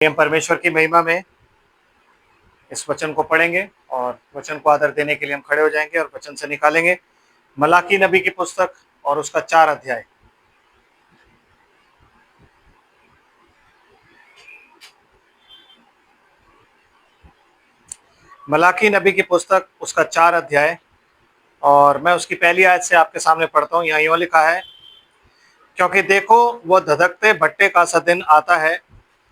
हम परमेश्वर की महिमा में इस वचन को पढ़ेंगे और वचन को आदर देने के लिए हम खड़े हो जाएंगे और वचन से निकालेंगे मलाकी नबी की पुस्तक और उसका 4 अध्याय। मलाकी नबी की पुस्तक उसका 4 अध्याय और मैं उसकी पहली आयत से आपके सामने पढ़ता हूँ। यहाँ यूँ लिखा है, क्योंकि देखो वो धधकते भट्टे का सा दिन आता है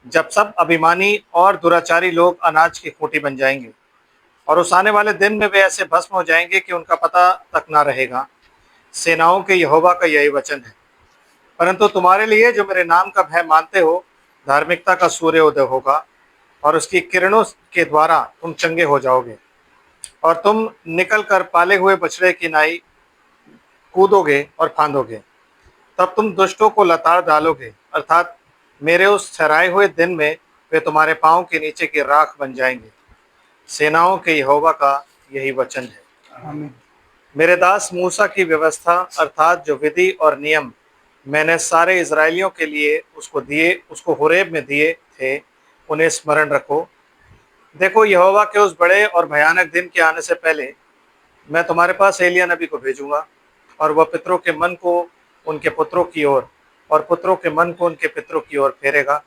जब सब अभिमानी और दुराचारी लोग अनाज की खूंटी बन जाएंगे, और उस आने वाले दिन में वे ऐसे भस्म हो जाएंगे कि उनका पता तक ना रहेगा। सेनाओं के यहोवा का यही वचन है। परंतु तुम्हारे लिए जो मेरे नाम का भय मानते हो, धार्मिकता का सूर्योदय होगा और उसकी किरणों के द्वारा तुम चंगे हो जाओगे, और तुम निकल कर पाले हुए बछड़े की नाई कूदोगे और फांदोगे। तब तुम दुष्टों को लताड़ डालोगे, अर्थात मेरे उस ठहराए हुए दिन में वे तुम्हारे पांव के नीचे की राख बन जाएंगे। सेनाओं के यहोवा का यही वचन है। आमीन। मेरे दास मूसा की व्यवस्था अर्थात जो विधि और नियम मैंने सारे इजरायलियों के लिए उसको होरेब में दिए थे, उन्हें स्मरण रखो। देखो, यहोवा के उस बड़े और भयानक दिन के आने से पहले मैं तुम्हारे पास एलिया नबी को भेजूंगा, और वह पितरों के मन को उनके पुत्रों की ओर और पुत्रों के मन को उनके पितरों की ओर फेरेगा।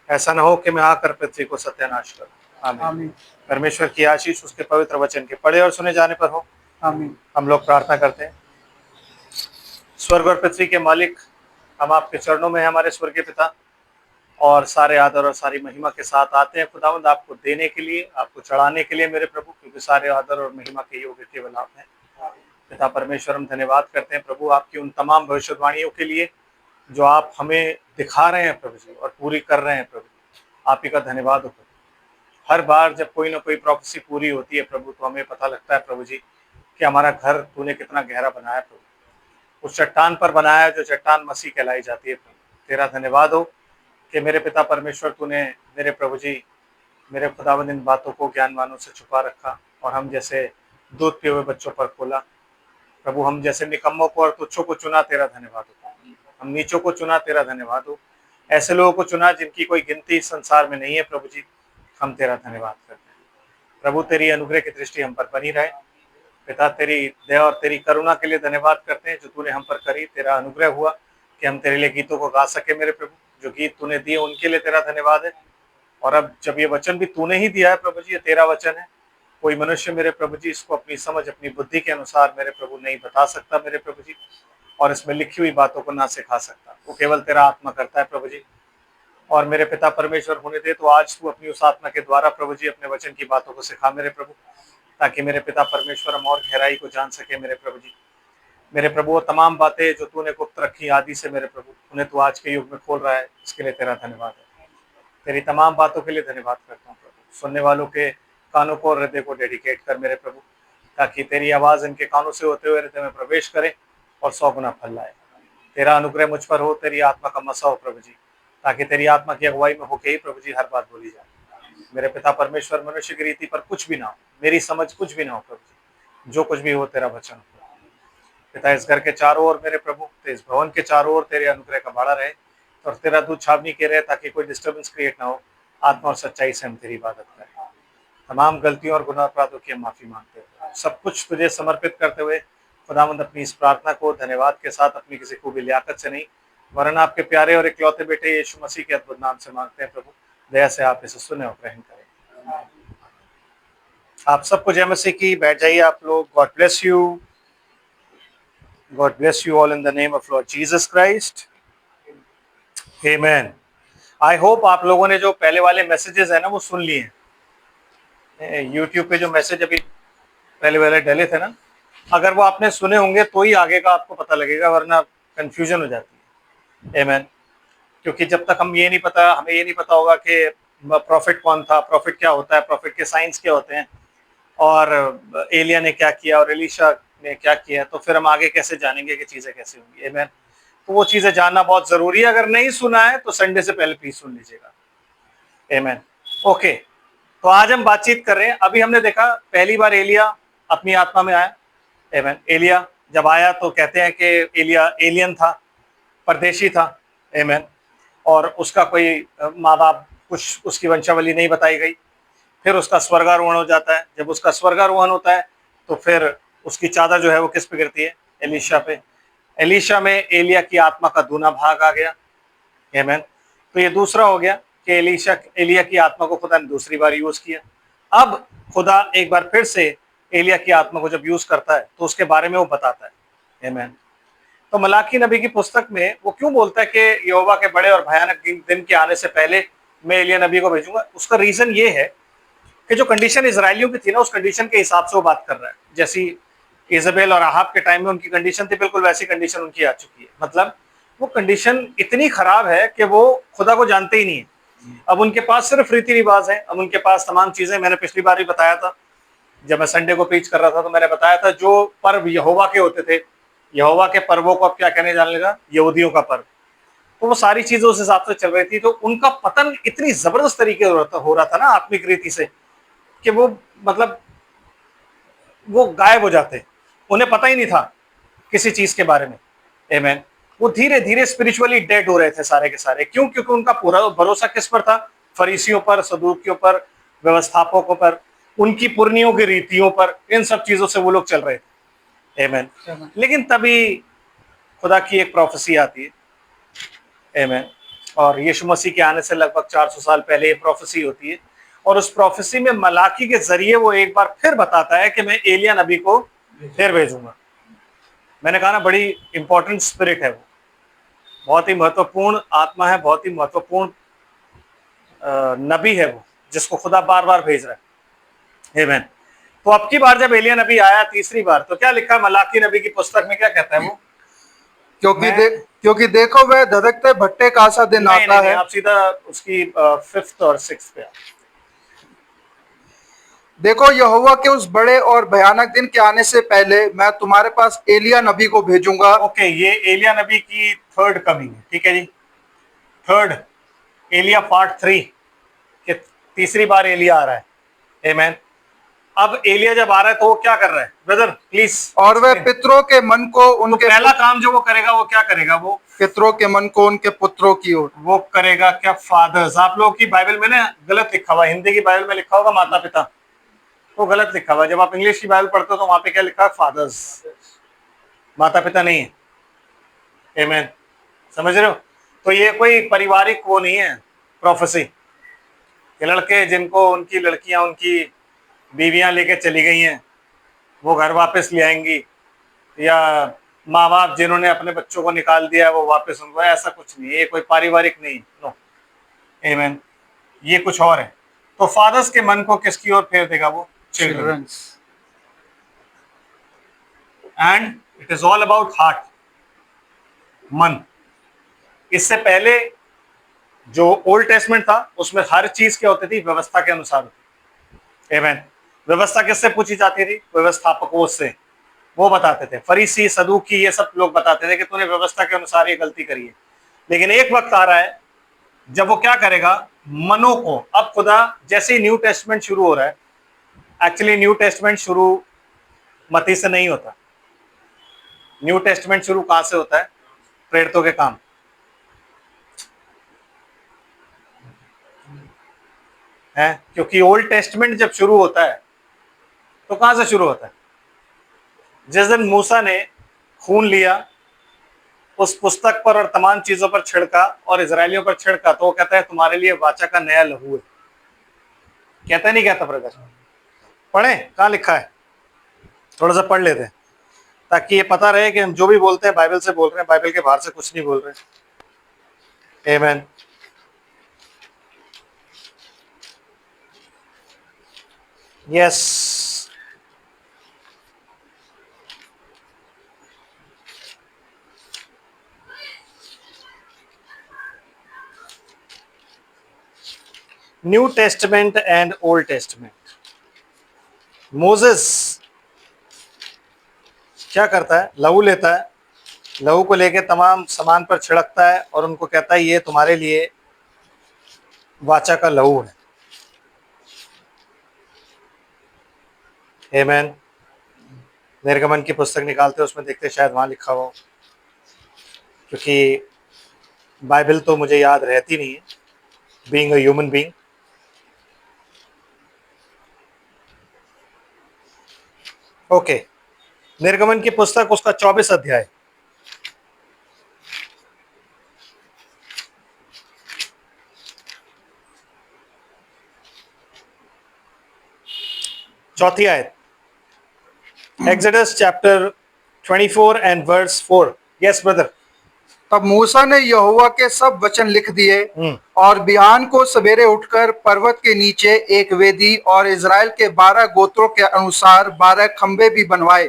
ऐसा न हो कि मैं आकर पृथ्वी को सत्यानाश करूं। आमीन। आमीन। परमेश्वर की आशीष उसके पवित्र वचन के पढ़े और सुने जाने पर हो। आमीन। हम लोग प्रार्थना करते हैं। स्वर्ग और पृथ्वी के मालिक, हम आपके चरणों में हैं हमारे स्वर्गीय पिता, और सारे आदर और सारी महिमा के साथ आते हैं खुदावंद आपको देने के लिए, आपको चढ़ाने के लिए मेरे प्रभु, क्योंकि सारे आदर और महिमा के योग्य केवल आप हैं। पिता परमेश्वर, हम धन्यवाद करते हैं प्रभु आपकी उन तमाम भविष्यवाणियों के लिए जो आप हमें दिखा रहे हैं प्रभु जी, और पूरी कर रहे हैं प्रभु। आप ही का धन्यवाद हो प्रभु। हर बार जब कोई ना कोई प्रोफेसी पूरी होती है प्रभु, तो हमें पता लगता है प्रभु जी कि हमारा घर तूने कितना गहरा बनाया प्रभु। उस चट्टान पर बनाया जो चट्टान मसीह कहलाई जाती है प्रभु। तेरा धन्यवाद हो कि मेरे पिता परमेश्वर तूने मेरे प्रभु जी, मेरे खुदावंद इन बातों को ज्ञानवानों से छुपा रखा, और हम जैसे दूध पिए हुए बच्चों पर खोला प्रभु। हम जैसे निकम्मों को और तुच्छों को चुना, तेरा धन्यवाद हो। हम नीचों को चुना, तेरा धन्यवाद हो। ऐसे लोगों को चुना जिनकी कोई गिनती इस संसार में नहीं है प्रभु जी, हम तेरा धन्यवाद करते हैं प्रभु। तेरी अनुग्रह की दृष्टि हम पर बनी रहे पिता। तेरी दया और तेरी करुणा के लिए धन्यवाद करते हैं जो तूने हम पर करी। तेरा अनुग्रह हुआ कि हम तेरे लिए गीतों को गा सके मेरे प्रभु। जो गीत तूने दिए उनके लिए तेरा धन्यवाद है। और अब जब ये वचन भी तूने ही दिया है प्रभु जी, ये तेरा वचन है, कोई मनुष्य मेरे प्रभु जी इसको अपनी समझ अपनी बुद्धि के अनुसार मेरे प्रभु नहीं बता सकता मेरे प्रभु जी, और इसमें लिखी हुई बातों को ना सिखा सकता। वो केवल तेरा आत्मा करता है प्रभु जी। और मेरे पिता परमेश्वर, होने दे तो आज तू अपनी उस आत्मा के द्वारा प्रभु जी अपने वचन की बातों को सिखा मेरे प्रभु, ताकि मेरे पिता परमेश्वर हम और गहराई को जान सके मेरे प्रभु जी। मेरे प्रभु, वो तमाम बातें जो तूने गुप्त रखी आदि से मेरे प्रभु, उन्हें तू आज के युग में खोल रहा है, इसके लिए तेरा धन्यवाद है। तेरी तमाम बातों के लिए धन्यवाद करता हूँ प्रभु। सुनने वालों के कानों को और हृदय को डेडिकेट कर मेरे प्रभु, ताकि तेरी आवाज़ इनके कानों से होते हुए हृदय में प्रवेश करे और 100 गुना फल लाए। तेरा अनुग्रह मुझ पर हो, तेरी आत्मा का मसा हो प्रभु जी, ताकि तेरी आत्मा की अगुवाई में होके ही प्रभु जी हर बात बोली जाए। मेरे पिता परमेश्वर, मनुष्य की रीति पर कुछ भी ना हो, मेरी समझ कुछ भी ना हो प्रभु जी, जो कुछ भी हो तेरा वचन हो पिता। इस घर के चारों ओर मेरे प्रभु, इस भवन के चारों ओर तेरे अनुग्रह का बाड़ा रहे और तेरा दूध छावनी के रहे, ताकि कोई डिस्टर्बेंस क्रिएट ना हो। आत्मा और सच्चाई से हम तेरी इबादत करें। तमाम गलतियों और गुनाह अपराधों की हम माफी मांगते हैं। सब कुछ तुझे समर्पित करते हुए खुदावंद अपनी इस प्रार्थना को धन्यवाद के साथ अपनी किसी खूबी लियाकत से नहीं, वरन आपके प्यारे और इकलौते बेटे यीशु मसीह के अद्भुत नाम से मांगते हैं प्रभु। दया से आप इसे सुने और ग्रहण करें। आप सबको जय मसीह की। बैठ जाइए आप लोग। God bless you. God bless you all in the name of Lord Jesus Christ. Amen. I hope आप लोगों ने जो पहले वाले मैसेजेस है ना वो सुन लिए हैं। यूट्यूब पे जो मैसेज अभी पहले वाले डले थे ना, अगर वो आपने सुने होंगे तो ही आगे का आपको पता लगेगा, वरना कंफ्यूजन हो जाती है। आमेन। क्योंकि जब तक हमें ये नहीं पता होगा कि प्रॉफिट कौन था, प्रॉफिट क्या होता है, प्रॉफिट के साइंस क्या होते हैं, और एलिया ने क्या किया और एलीशा ने क्या किया, तो फिर हम आगे कैसे जानेंगे कि चीज़ें कैसे होंगी। आमेन। तो वो चीज़ें जानना बहुत ज़रूरी है। अगर नहीं सुना है तो संडे से पहले प्लीज सुन लीजिएगा। आमेन। ओके, तो आज हम बातचीत कर रहे हैं। अभी हमने देखा पहली बार एलिया अपनी आत्मा में आया। आमेन। एलिया जब आया तो कहते हैं कि एलिया एलियन था, परदेशी था। आमेन। और उसका कोई माँ बाप कुछ उसकी वंशावली नहीं बताई गई। फिर उसका स्वर्गारोहण हो जाता है। जब उसका स्वर्गारोहण होता है तो फिर उसकी चादर जो है वो किस पे गिरती है? एलीशा पे। एलीशा में एलिया की आत्मा का दूना भाग आ गया। आमीन। तो ये दूसरा हो गया कि एलिया की आत्मा को खुदा ने दूसरी बार यूज किया। अब खुदा एक बार फिर से एलिया की आत्मा को जब यूज करता है तो उसके बारे में वो बताता है। आमीन। तो मलाकी नबी की पुस्तक में वो क्यों बोलता है कि यहोवा के बड़े और भयानक दिन के आने से पहले मैं एलिया नबी को भेजूंगा? उसका रीजन ये है कि जो कंडीशन इजरायलियों की थी ना, उस कंडीशन के हिसाब से वो बात कर रहा है। जैसी इजबेल और आहाब के टाइम में उनकी कंडीशन थी, बिल्कुल वैसी कंडीशन उनकी आ चुकी है। मतलब वो कंडीशन इतनी खराब है कि वो खुदा को जानते ही नहीं है। अब उनके पास सिर्फ रीति रिवाज है, अब उनके पास तमाम चीजें, मैंने पिछली बार भी बताया था जब मैं संडे को प्रीच कर रहा था, तो मैंने बताया था जो पर्व यहोवा के होते थे, यहोवा के पर्वों को अब क्या कहने जाने लगा? यहूदियों का पर्व। तो वो सारी चीजें उस हिसाब से चल रही थी। तो उनका पतन इतनी जबरदस्त तरीके हो रहा था ना आत्मिक रीति से, कि वो मतलब वो गायब हो जाते, उन्हें पता ही नहीं था किसी चीज के बारे में। आमीन। वो धीरे धीरे स्पिरिचुअली डेड हो रहे थे सारे के सारे। क्यों? क्योंकि उनका पूरा भरोसा किस पर था? फरीसियों पर, सदूकियों पर, व्यवस्थापकों पर, उनकी पुरनियों की रीतियों पर, इन सब चीजों से वो लोग चल रहे थे। आमीन। लेकिन तभी खुदा की एक प्रोफेसी आती है। आमीन। और यीशु मसीह के आने से लगभग 400 साल पहले ये प्रोफेसी होती है। और उस प्रोफेसी में मलाकी के जरिए वो एक बार फिर बताता है कि मैं एलिया नबी को फिर भेजूंगा। मैंने कहा ना, बड़ी इंपॉर्टेंट स्पिरिट है वो, बहुत ही महत्वपूर्ण आत्मा है, बहुत ही महत्वपूर्ण नबी है वो, जिसको खुदा बार बार भेज रहा है। आमीन। तो अब की बार जब एलिया नबी आया तीसरी बार, तो क्या लिखा है मलाकी नबी की पुस्तक में? क्या कहता है वो? क्योंकि देखो वह धधकते भट्टे का सा दिन आता है। आप सीधा उसकी 5th और 6th पे। देखो यहोवा के उस बड़े और भयानक दिन के आने से पहले मैं तुम्हारे पास एलिया नबी को भेजूंगा। ओके, ये एलिया नबी की थर्ड कमिंग है, ठीक है जी। थर्ड एलिया पार्ट 3 के तीसरी बार एलिया आ रहा है। आमीन। अब एलिया जब आ रहा है तो वो क्या कर रहा है ब्रदर? प्लीज। और वह पितरों के मन को तो उनके पहला काम जो वो करेगा वो क्या करेगा? वो पितरों के मन को उनके पुत्रों की ओर। वो करेगा क्या? फादर्स। आप लोगों की बाइबल में ना गलत लिखा हुआ, हिंदी की बाइबल में लिखा होगा माता पिता, तो गलत लिखा हुआ। जब आप इंग्लिश की बाइबल पढ़ते हो तो वहां पे क्या लिखा है? फादर्स, माता पिता नहीं है। आमीन। समझ रहे हो? तो ये कोई पारिवारिक वो नहीं है प्रोफेसी कि लड़के जिनको उनकी लड़कियां, उनकी बीवियां लेके चली गई हैं वो घर वापस ले आएंगी, या माँ बाप जिन्होंने अपने बच्चों को निकाल दिया है वो वापस उनको, ऐसा कुछ नहीं है। ये कोई पारिवारिक नहीं। नो। आमीन। ये कुछ और है। तो फादर्स के मन को किसकी ओर फेर देगा? वो children. And it is all about heart, मन। इससे पहले जो ओल्ड टेस्टमेंट था उसमें हर चीज क्या होती थी? व्यवस्था के अनुसार। आमीन। व्यवस्था किससे पूछी जाती थी? व्यवस्थापकों से। वो बताते थे, फरीसी सदूकी ये सब लोग बताते थे कि तूने व्यवस्था के अनुसार ये गलती करी है। लेकिन एक वक्त आ रहा है जब वो क्या करेगा? मनों को। अब खुदा जैसे ही न्यू टेस्टमेंट शुरू हो रहा है, एक्चुअली न्यू टेस्टमेंट शुरू मती से नहीं होता। न्यू टेस्टमेंट शुरू कहां से होता है? प्रेरितों के काम। है, क्योंकि ओल्ड टेस्टमेंट जब शुरू होता है तो कहां से शुरू होता है? जिस दिन मूसा ने खून लिया उस पुस्तक पर और तमाम चीजों पर छिड़का और इजरायलियों पर छिड़का, तो वो कहता है तुम्हारे लिए वाचा का नया लहू है। कहता नहीं कहता ब्रदर? पढ़े कहाँ लिखा है? थोड़ा सा पढ़ लेते हैं ताकि ये पता रहे कि हम जो भी बोलते हैं बाइबल से बोल रहे हैं, बाइबल के बाहर से कुछ नहीं बोल रहे। आमीन। Yes. New testament and Old testament. Moses क्या करता है? लहू लेता है, लहू को लेके तमाम सामान पर छिड़कता है और उनको कहता है ये तुम्हारे लिए वाचा का लहू है। आमीन। निर्गमन की पुस्तक निकालते हैं, उसमें देखते शायद वहां लिखा हो, क्योंकि बाइबल तो मुझे याद रहती नहीं है। being a human being. Okay, निर्गमन की पुस्तक उसका 24 अध्याय। चौथी आयत, Exodus chapter 24 and verse 4. Yes, brother. तब मूसा ने यहोवा के सब वचन लिख दिए हम्म। और बिहान को सवेरे उठकर पर्वत के नीचे एक वेदी और इज़राइल के 12 गोत्रों के अनुसार 12 खंबे भी बनवाए।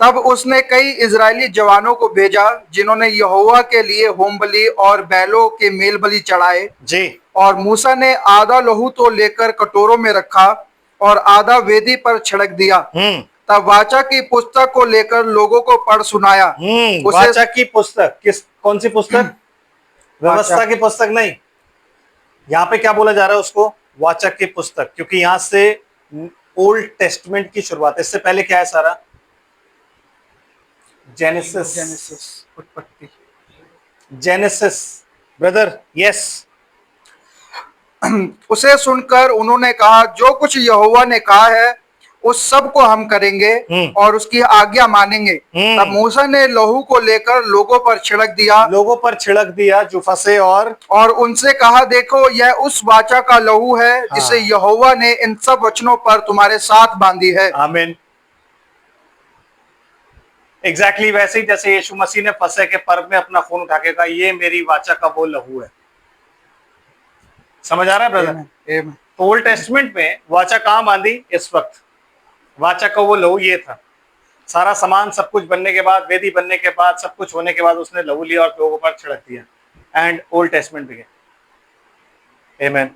तब उसने कई इजरायली जवानों को भेजा जिन्होंने यहोवा के लिए होम बलि और बैलों के मेल बलि चढ़ाए जी। और मूसा ने आधा लहू तो लेकर कटोरों में रखा और आधा वेदी पर छिड़क दिया। तब वाचा की पुस्तक को लेकर लोगों को पढ़ सुनाया। वाचा की पुस्तक कौन सी पुस्तक? व्यवस्था की पुस्तक नहीं, यहाँ पे क्या बोला जा रहा है उसको? वाचक की पुस्तक, क्योंकि यहां से ओल्ड टेस्टमेंट की शुरुआत। इससे पहले क्या है सारा? जेनेसिस, उत्पत्ति, जेनेसिस ब्रदर। यस। उसे सुनकर उन्होंने कहा, जो कुछ यहोवा ने कहा है उस सब को हम करेंगे और उसकी आज्ञा मानेंगे। तब मूसा ने लहू को लेकर लोगों पर छिड़क दिया जो फंसे और उनसे कहा, देखो यह उस वाचा का लहू है जिसे यहोवा ने इन सब वचनों पर तुम्हारे साथ बांधी है। आमीन। एग्जैक्टली वैसे ही जैसे यीशु मसीह ने फसह के पर्व में अपना खून उठा के कहा, ये मेरी वाचा का वो लहू है। समझ आ रहा है ब्रदर? तो ओल्ड टेस्टमेंट में वाचा कहां बांधी? इस वक्त वाचा का वो लहू ये था। सारा सामान सब कुछ बनने के बाद, वेदी बनने के बाद, सब कुछ होने के बाद उसने लहू लिया और लोगों पर छिड़क दिया। And Old Testament begin. आमीन।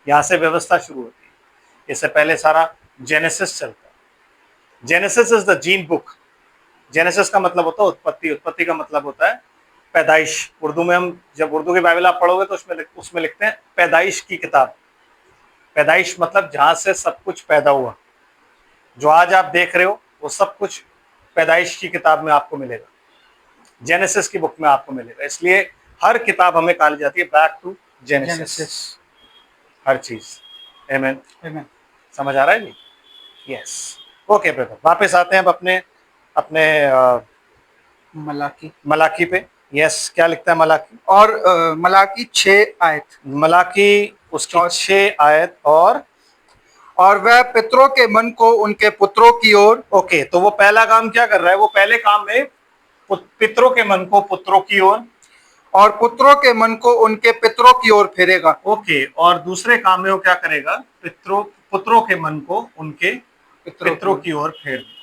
यहां से व्यवस्था शुरू होती है। इससे पहले सारा जेनेसिस चलता है। Genesis is the gene book. Genesis का मतलब होता है उत्पत्ति, उत्पत्ति का मतलब होता है पैदाइश। उर्दू में हम जब उर्दू की बाइबल आप पढ़ोगे तो उसमें लिखते हैं पैदाइश की किताब। पैदाइश मतलब जहां से सब कुछ पैदा हुआ। जो आज आप देख रहे हो वो सब कुछ पैदाइश की किताब में आपको मिलेगा, जेनेसिस की बुक में आपको मिलेगा। इसलिए हर किताब हमें कहा जाती है बैक टू जेनेसिस, हर चीज। आमीन। समझ आ रहा है जी? यस। ओके ब्रदर, वापस आते हैं अब अपने मलाकी पे। यस, क्या लिखता है मलाकी? और मलाकी 6 आयत, मलाकी उसकी 6 आयत। और वह पितरों के मन को उनके पुत्रों की ओर। ओके, तो वो पहला काम क्या कर रहा है? वो पहले काम में पितरों के मन को पुत्रों की ओर और पुत्रों के मन को उनके पितरों की ओर फेरेगा। ओके, और दूसरे काम में वो क्या करेगा? पुत्रों के मन को उनके पितरों की ओर फेर देगा।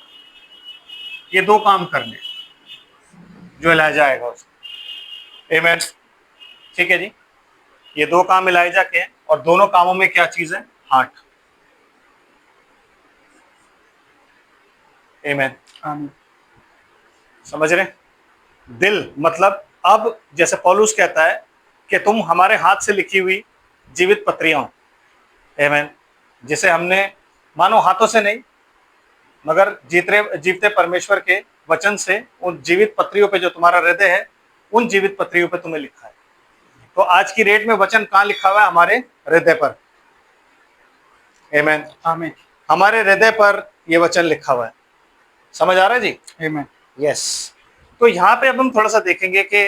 ये 2 काम करने जो इलाजा आएगा उसको। आमीन। ठीक है जी, ये 2 काम इलाजा के हैं और दोनों कामों में क्या चीज है? हार्ट। आमीन। समझ रहे? दिल मतलब अब जैसे पौलुस कहता है कि तुम हमारे हाथ से लिखी हुई जीवित पत्रियां हो। आमीन। जिसे हमने मानो हाथों से नहीं मगर जीवते परमेश्वर के वचन से उन जीवित पत्रियों पे जो तुम्हारा हृदय है, उन जीवित पत्रियों पे तुम्हें लिखा है। तो आज की रेट में वचन कहां लिखा हुआ है? हमारे हृदय पर। आमीन। आमीन। हमारे हृदय पर यह वचन लिखा हुआ है। समझ आ रहा है जी? आमीन। यस। तो यहाँ पे अब हम थोड़ा सा देखेंगे कि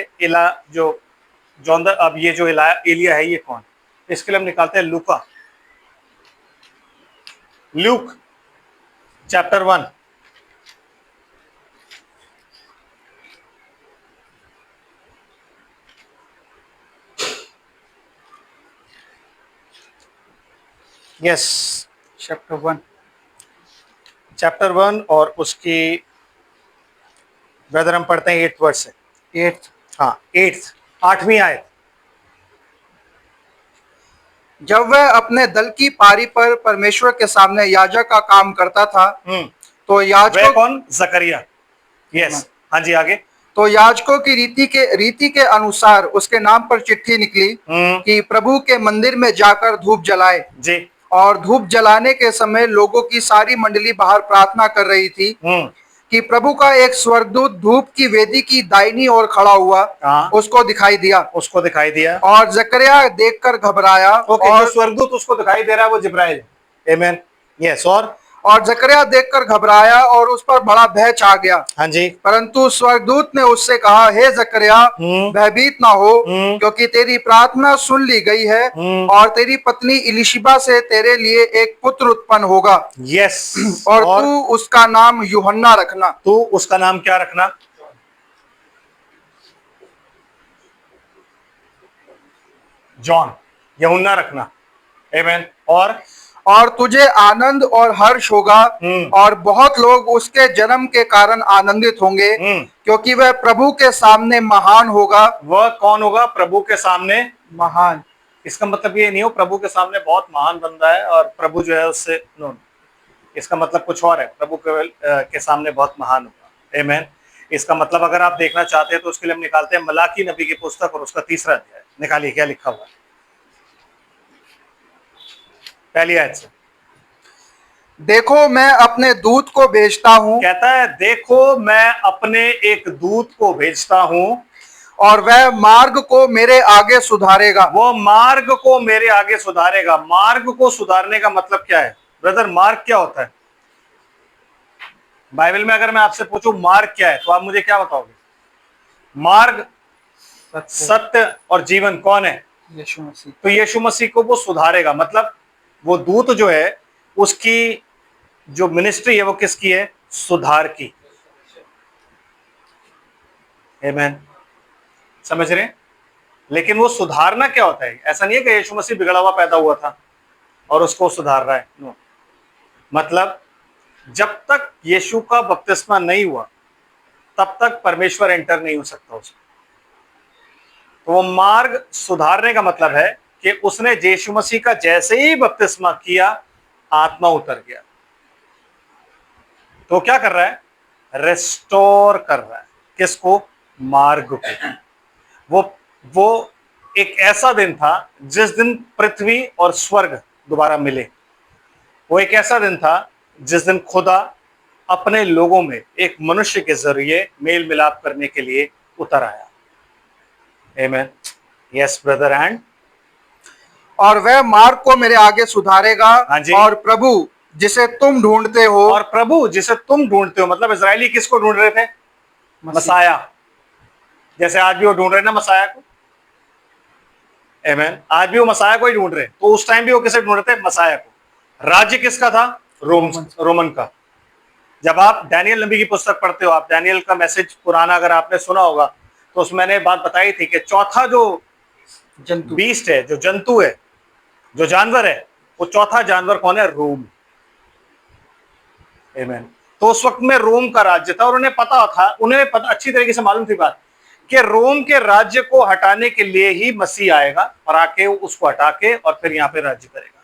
अब ये जो एलिया है ये कौन? इसके लिए हम निकालते हैं लूक चैप्टर 1। यस, चैप्टर 1 और उसकी ब्रदर हम पढ़ते हैं 8th वर्स से। 8वीं आयत। जब वह अपने दल की पारी पर परमेश्वर के सामने याजक का काम करता था तो याजकों कौन? जकरिया। यस, हाँ जी, आगे। तो याजकों की रीति के अनुसार उसके नाम पर चिट्ठी निकली कि प्रभु के मंदिर में जाकर धूप जलाए जी। और धूप जलाने के समय लोगों की सारी मंडली बाहर प्रार्थना कर रही थी। कि प्रभु का एक स्वर्गदूत धूप की वेदी की दाहिनी ओर खड़ा हुआ, हाँ। उसको दिखाई दिया। उसको दिखाई दिया। और जकरिया देखकर घबराया। ओके, और जो स्वर्गदूत उसको दिखाई दे रहा है वो जिब्राइल है। आमीन। यस। और जकरिया देखकर घबराया और उस पर बड़ा भय छा गया। हाँ जी। परंतु स्वर्गदूत ने उससे कहा, हे जकरिया, भयभीत ना हो, क्योंकि तेरी प्रार्थना सुन ली गई है, और तेरी पत्नी इलिशिबा से तेरे लिए एक पुत्र उत्पन्न होगा। यस। और तू उसका नाम यूहन्ना रखना। तू उसका नाम क्या रखना? जॉन, यूहन्ना रखना। आमीन। और तुझे आनंद और हर्ष होगा, और बहुत लोग उसके जन्म के कारण आनंदित होंगे, क्योंकि वह प्रभु के सामने महान होगा। वह कौन होगा? प्रभु के सामने महान। इसका मतलब ये नहीं हो प्रभु के सामने बहुत महान बंदा है और प्रभु जो है उससे नो, इसका मतलब कुछ और है। प्रभु के सामने बहुत महान होगा। आमीन। इसका मतलब अगर आप देखना चाहते हैं तो उसके लिए हम निकालते हैं मलाकी नबी की पुस्तक और उसका 3रा अध्याय। निकालिए, क्या लिखा हुआ है पहली आयत से। देखो मैं अपने दूत को भेजता हूँ, कहता है देखो मैं अपने एक दूत को भेजता हूँ, और वह मार्ग को मेरे आगे सुधारेगा। वो मार्ग को मेरे आगे सुधारेगा। मार्ग को सुधारने का मतलब क्या है ब्रदर? मार्ग क्या होता है बाइबल में? अगर मैं आपसे पूछूं मार्ग क्या है तो आप मुझे क्या बताओगे? मार्ग, सत्य और जीवन कौन है? यीशु मसीह। तो यीशु मसीह को वो सुधारेगा। मतलब वो दूत जो है उसकी जो मिनिस्ट्री है वो किसकी है? सुधार की। आमीन। समझ रहे हैं? लेकिन वो सुधारना क्या होता है? ऐसा नहीं है कि यीशु मसीह बिगड़ा हुआ पैदा हुआ था और उसको सुधार रहा है। नो। मतलब जब तक यीशु का बपतिस्मा नहीं हुआ तब तक परमेश्वर एंटर नहीं हो सकता उसमें। तो वो मार्ग सुधारने का मतलब है कि उसने यीशु मसीह का जैसे ही बपतिस्मा किया आत्मा उतर गया। तो क्या कर रहा है? रेस्टोर कर रहा है। किसको? मार्ग को। वो एक ऐसा दिन था जिस दिन पृथ्वी और स्वर्ग दोबारा मिले। वो एक ऐसा दिन था जिस दिन खुदा अपने लोगों में एक मनुष्य के जरिए मेल मिलाप करने के लिए उतर आया। आमीन। Yes brother. एंड और वह मार्ग को मेरे आगे सुधारेगा। हाँ जी। और प्रभु जिसे तुम ढूंढते हो। और प्रभु जिसे तुम ढूंढते हो, मतलब इजरायली किसको ढूंढ रहे थे? मसाया। जैसे आज भी वो ढूंढ रहे ना मसाया को। आमीन। आज भी वो मसाया को ही ढूंढ रहे। तो उस टाइम भी वो किसे ढूंढ रहे थे? मसाया को। राज्य किसका था? रोमन का। जब आप डैनियल नबी की पुस्तक पढ़ते हो, आप डैनियल का मैसेज पुराना अगर आपने सुना होगा तो उसमें मैंने बात बताई थी कि चौथा जो बीस्ट है, जो जंतु है, जो जानवर है, वो चौथा जानवर कौन है? रोम। आमीन। तो उस वक्त में रोम का राज्य था और उन्हें पता था, उन्हें पता अच्छी तरीके से मालूम थी बात कि रोम के राज्य को हटाने के लिए ही मसीह आएगा और आके उसको हटा के और फिर यहाँ पे राज्य करेगा।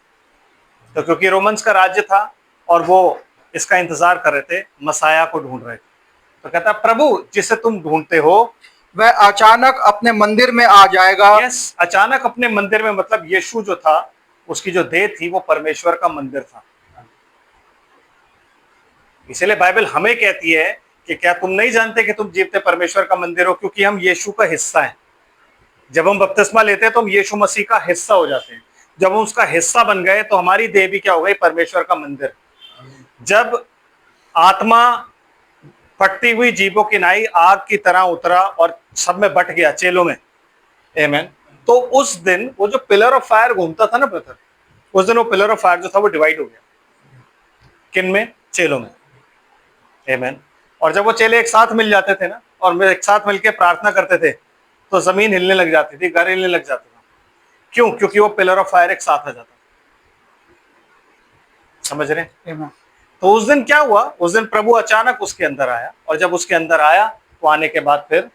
तो क्योंकि रोमन्स का राज्य था और वो इसका इंतजार कर रहे थे, मसाया को ढूंढ रहे थे, तो कहता प्रभु जिसे तुम ढूंढते हो वह अचानक अपने मंदिर में आ जाएगा। यस, अचानक अपने मंदिर में, मतलब यीशु जो था उसकी जो देह थी वो परमेश्वर का मंदिर था। इसलिए बाइबल हमें कहती है कि क्या तुम नहीं जानते कि तुम जीवते परमेश्वर का मंदिर हो? क्योंकि हम यीशु का हिस्सा हैं। जब हम बपतिस्मा लेते हैं तो हम यीशु मसीह का हिस्सा हो जाते हैं। जब हम उसका हिस्सा बन गए तो हमारी देह भी क्या हो गई? परमेश्वर का मंदिर। जब आत्मा फटती हुई जीभों की नाई आग की तरह उतरा और सब में बट गया चेलों में। आमीन। तो उस दिन वो जो पिलर ऑफ फायर घूमता था ना ब्रदर, उस दिन वो पिलर ऑफ फायर जो था वो डिवाइड हो गया। किन में? चेलों में। आमीन। और जब वो चेले एक साथ मिल जाते थे ना और एक साथ मिलकर प्रार्थना करते थे तो जमीन हिलने लग जाती थी, घर हिलने लग जाता था। क्यों? क्योंकि वो पिलर ऑफ फायर एक साथ आ जाता। समझ रहे हैं? तो उस दिन क्या हुआ? उस दिन प्रभु अचानक उसके अंदर आया और जब उसके अंदर आया तो आने के बाद फिर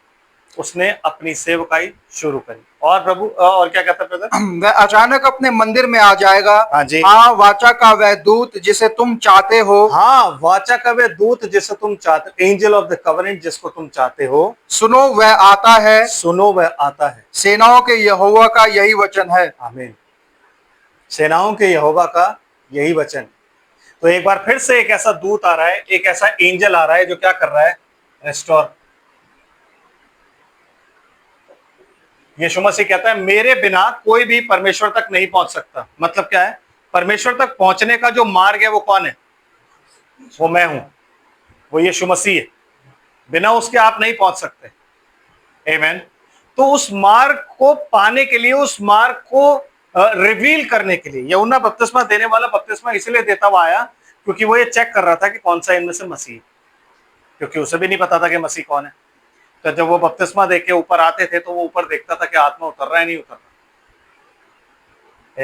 उसने अपनी सेवकाई शुरू करी। और प्रभु और क्या कहता ब्रदर? वह अचानक अपने मंदिर में आ जाएगा। हाँ जी। हाँ, वाचा का वह दूत जिसे तुम चाहते हो। हाँ, वाचा का वह दूत जिसे तुम चाहते, एंजल ऑफ द कवेनेंट जिसको तुम चाहते हो, सुनो वह आता है। सुनो वह आता है। सेनाओं के यहोवा का यही वचन है। आमीन। सेनाओं के यहोवा का यही वचन। तो एक बार फिर से एक ऐसा दूत आ रहा है, एक ऐसा एंजल आ रहा है जो क्या कर रहा है, रेस्टोर। यीशु मसीह कहता है मेरे बिना कोई भी परमेश्वर तक नहीं पहुंच सकता। मतलब क्या है, परमेश्वर तक पहुंचने का जो मार्ग है वो कौन है, वो मैं हूं, वो यीशु मसीह है। बिना उसके आप नहीं पहुंच सकते। आमीन। तो उस मार्ग को पाने के लिए, उस मार्ग को रिवील करने के लिए यूहन्ना बपतिस्मा देने वाला बपतिस्मा इसलिए देता हुआ आया क्योंकि वो ये चेक कर रहा था कि कौन सा इनमें से मसीह, क्योंकि उसे भी नहीं पता था कि मसीह कौन है। तो जब वो बपतिस्मा दे के ऊपर आते थे तो वो ऊपर देखता था कि आत्मा उतर रहा है नहीं उतर रहा।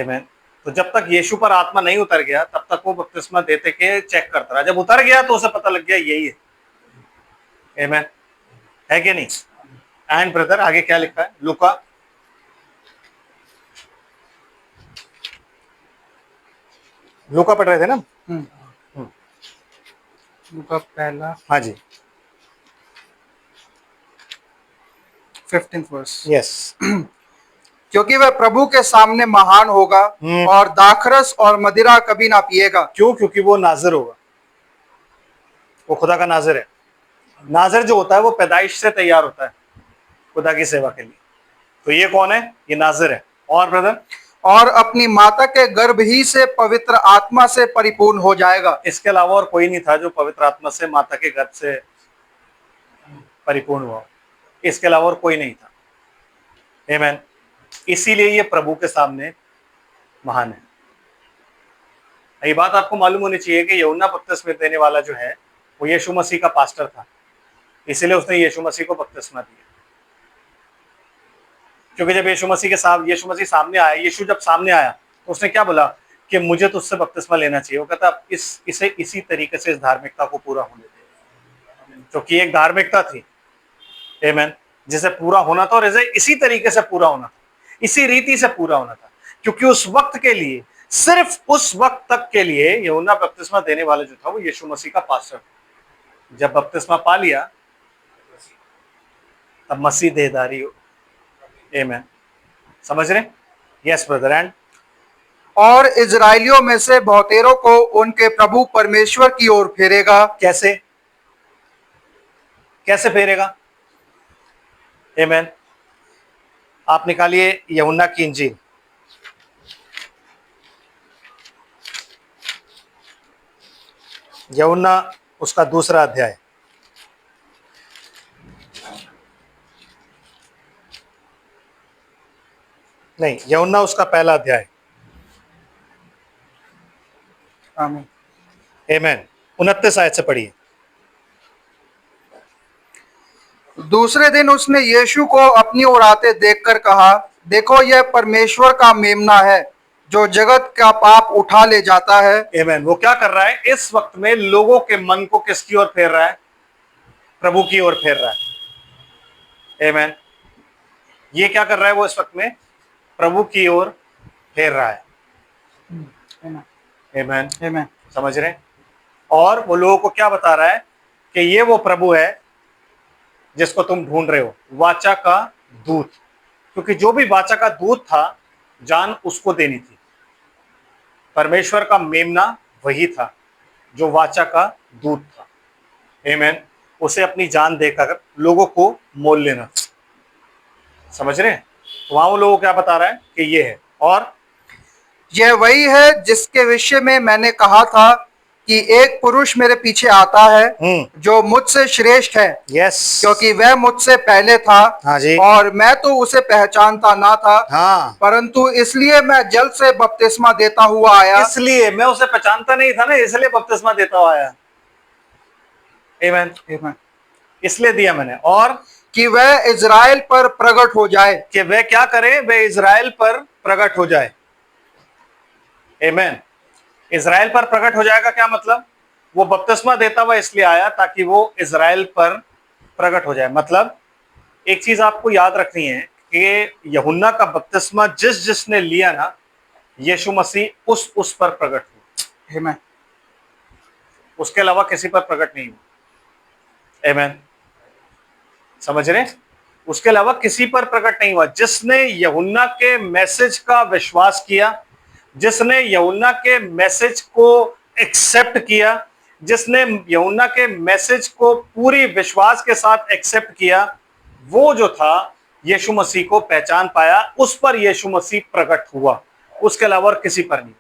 आमीन। तो जब तक यीशु पर आत्मा नहीं उतर गया तब तक वो बपतिस्मा देते के चेक करता रहा। जब उतर गया तो उसे पता लग गया यही है। आमीन, है कि नहीं? एंड ब्रदर आगे क्या लिखा है, लूका पढ़ रहे थे ना? लूका पहला, हाँ जी, 15th वर्स। यस। क्योंकि वह प्रभु के सामने महान होगा और दाखरस और मदिरा कभी ना पिएगा। क्यों? क्योंकि वो नाज़िर होगा, वो खुदा का नाज़िर है। नाज़िर जो होता है वो पैदाइश से तैयार होता है खुदा की सेवा के लिए। तो ये कौन है? ये नाज़िर है। और ब्रदर, और अपनी माता के गर्भ ही से पवित्र आत्मा से परिपूर्ण हो जाएगा। इसके अलावा और कोई नहीं था जो पवित्र आत्मा से माता के गर्भ से परिपूर्ण हुआ। इसके अलावा और कोई नहीं था। आमीन। इसीलिए ये प्रभु के सामने महान है। ये बात आपको मालूम होनी चाहिए कि यूहन्ना बपतिस्मा देने वाला जो है वो यीशु मसीह का पास्टर था, इसीलिए उसने यीशु मसीह को बपतिस्मा दिया। क्योंकि जब यीशु मसीह सामने आया, यीशु जब सामने आया तो उसने क्या बोला कि मुझे तो उससे बपतिस्मा लेना चाहिए। वो कहता इसे इसी तरीके से इस धार्मिकता को पूरा होने दे, क्योंकि एक धार्मिकता थी, आमीन, जिसे पूरा होना था और इसे इसी तरीके से पूरा होना था, इसी रीति से पूरा होना था। क्योंकि उस वक्त के लिए, सिर्फ उस वक्त तक के लिए यूहन्ना बपतिस्मा देने वाला जो था वो यीशु मसीह का पास्टर था। जब बपतिस्मा पा लिया तब मसीह देहधारी हो। आमीन। समझ रहे? Yes brother. एंड और इजराइलियों में से बहुतेरों को उनके प्रभु परमेश्वर की ओर फेरेगा। कैसे? कैसे फेरेगा? आमीन। आप निकालिए यूहन्ना की इंजील, यूहन्ना उसका दूसरा अध्याय, नहीं, यूहन्ना उसका पहला अध्याय। आमीन। आमीन। 29 आयत से पढ़िए। दूसरे दिन उसने यीशु को अपनी ओर आते देखकर कहा, देखो यह परमेश्वर का मेमना है जो जगत का पाप उठा ले जाता है। आमीन। वो क्या कर रहा है इस वक्त में? लोगों के मन को किसकी ओर फेर रहा है? प्रभु की ओर फेर रहा है। आमीन। ये क्या कर रहा है वो इस वक्त में? प्रभु की ओर फेर रहा है। आमीन। आमीन। समझ रहे? और वो लोगों को क्या बता रहा है कि ये वो प्रभु है जिसको तुम ढूंढ रहे हो, वाचा का दूत। क्योंकि जो भी वाचा का दूत था, जान उसको देनी थी। परमेश्वर का मेमना वही था जो वाचा का दूत था। आमीन। उसे अपनी जान देकर लोगों को मोल लेना था। समझ रहे हैं? तो वहां वो लोगों को क्या बता रहा है कि ये है। और यह वही है जिसके विषय में मैंने कहा था कि एक पुरुष मेरे पीछे आता है जो मुझसे श्रेष्ठ है, यस, क्योंकि वह मुझसे पहले था। हाँ जी। और मैं तो उसे पहचानता ना था, हाँ, परंतु इसलिए मैं जल से बपतिस्मा देता हुआ आया। इसलिए मैं उसे पहचानता नहीं था ना, इसलिए बपतिस्मा देता हुआ आया। आमीन। आमीन। इसलिए दिया मैंने। और कि वह इजराइल पर प्रकट हो जाए। कि वह क्या करे? वह इजराइल पर प्रकट हो जाए। आमीन। इजराइल पर प्रकट हो जाएगा क्या मतलब? वो बपतिस्मा देता हुआ इसलिए आया ताकि वो इजराइल पर प्रकट हो जाए। मतलब एक चीज आपको याद रखनी है कि यूहन्ना का बपतिस्मा जिसने लिया ना, यीशु मसीह उस पर प्रकट हुआ। आमीन। उसके अलावा किसी पर प्रकट नहीं हुआ। आमीन। समझ रहे? उसके अलावा किसी पर प्रकट नहीं हुआ। जिसने यूहन्ना के मैसेज का विश्वास किया, जिसने यूहन्ना के मैसेज को एक्सेप्ट किया, जिसने यूहन्ना के मैसेज को पूरी विश्वास के साथ एक्सेप्ट किया, वो जो था यीशु मसीह को पहचान पाया, उस पर यीशु मसीह प्रकट हुआ, उसके अलावा और किसी पर नहीं।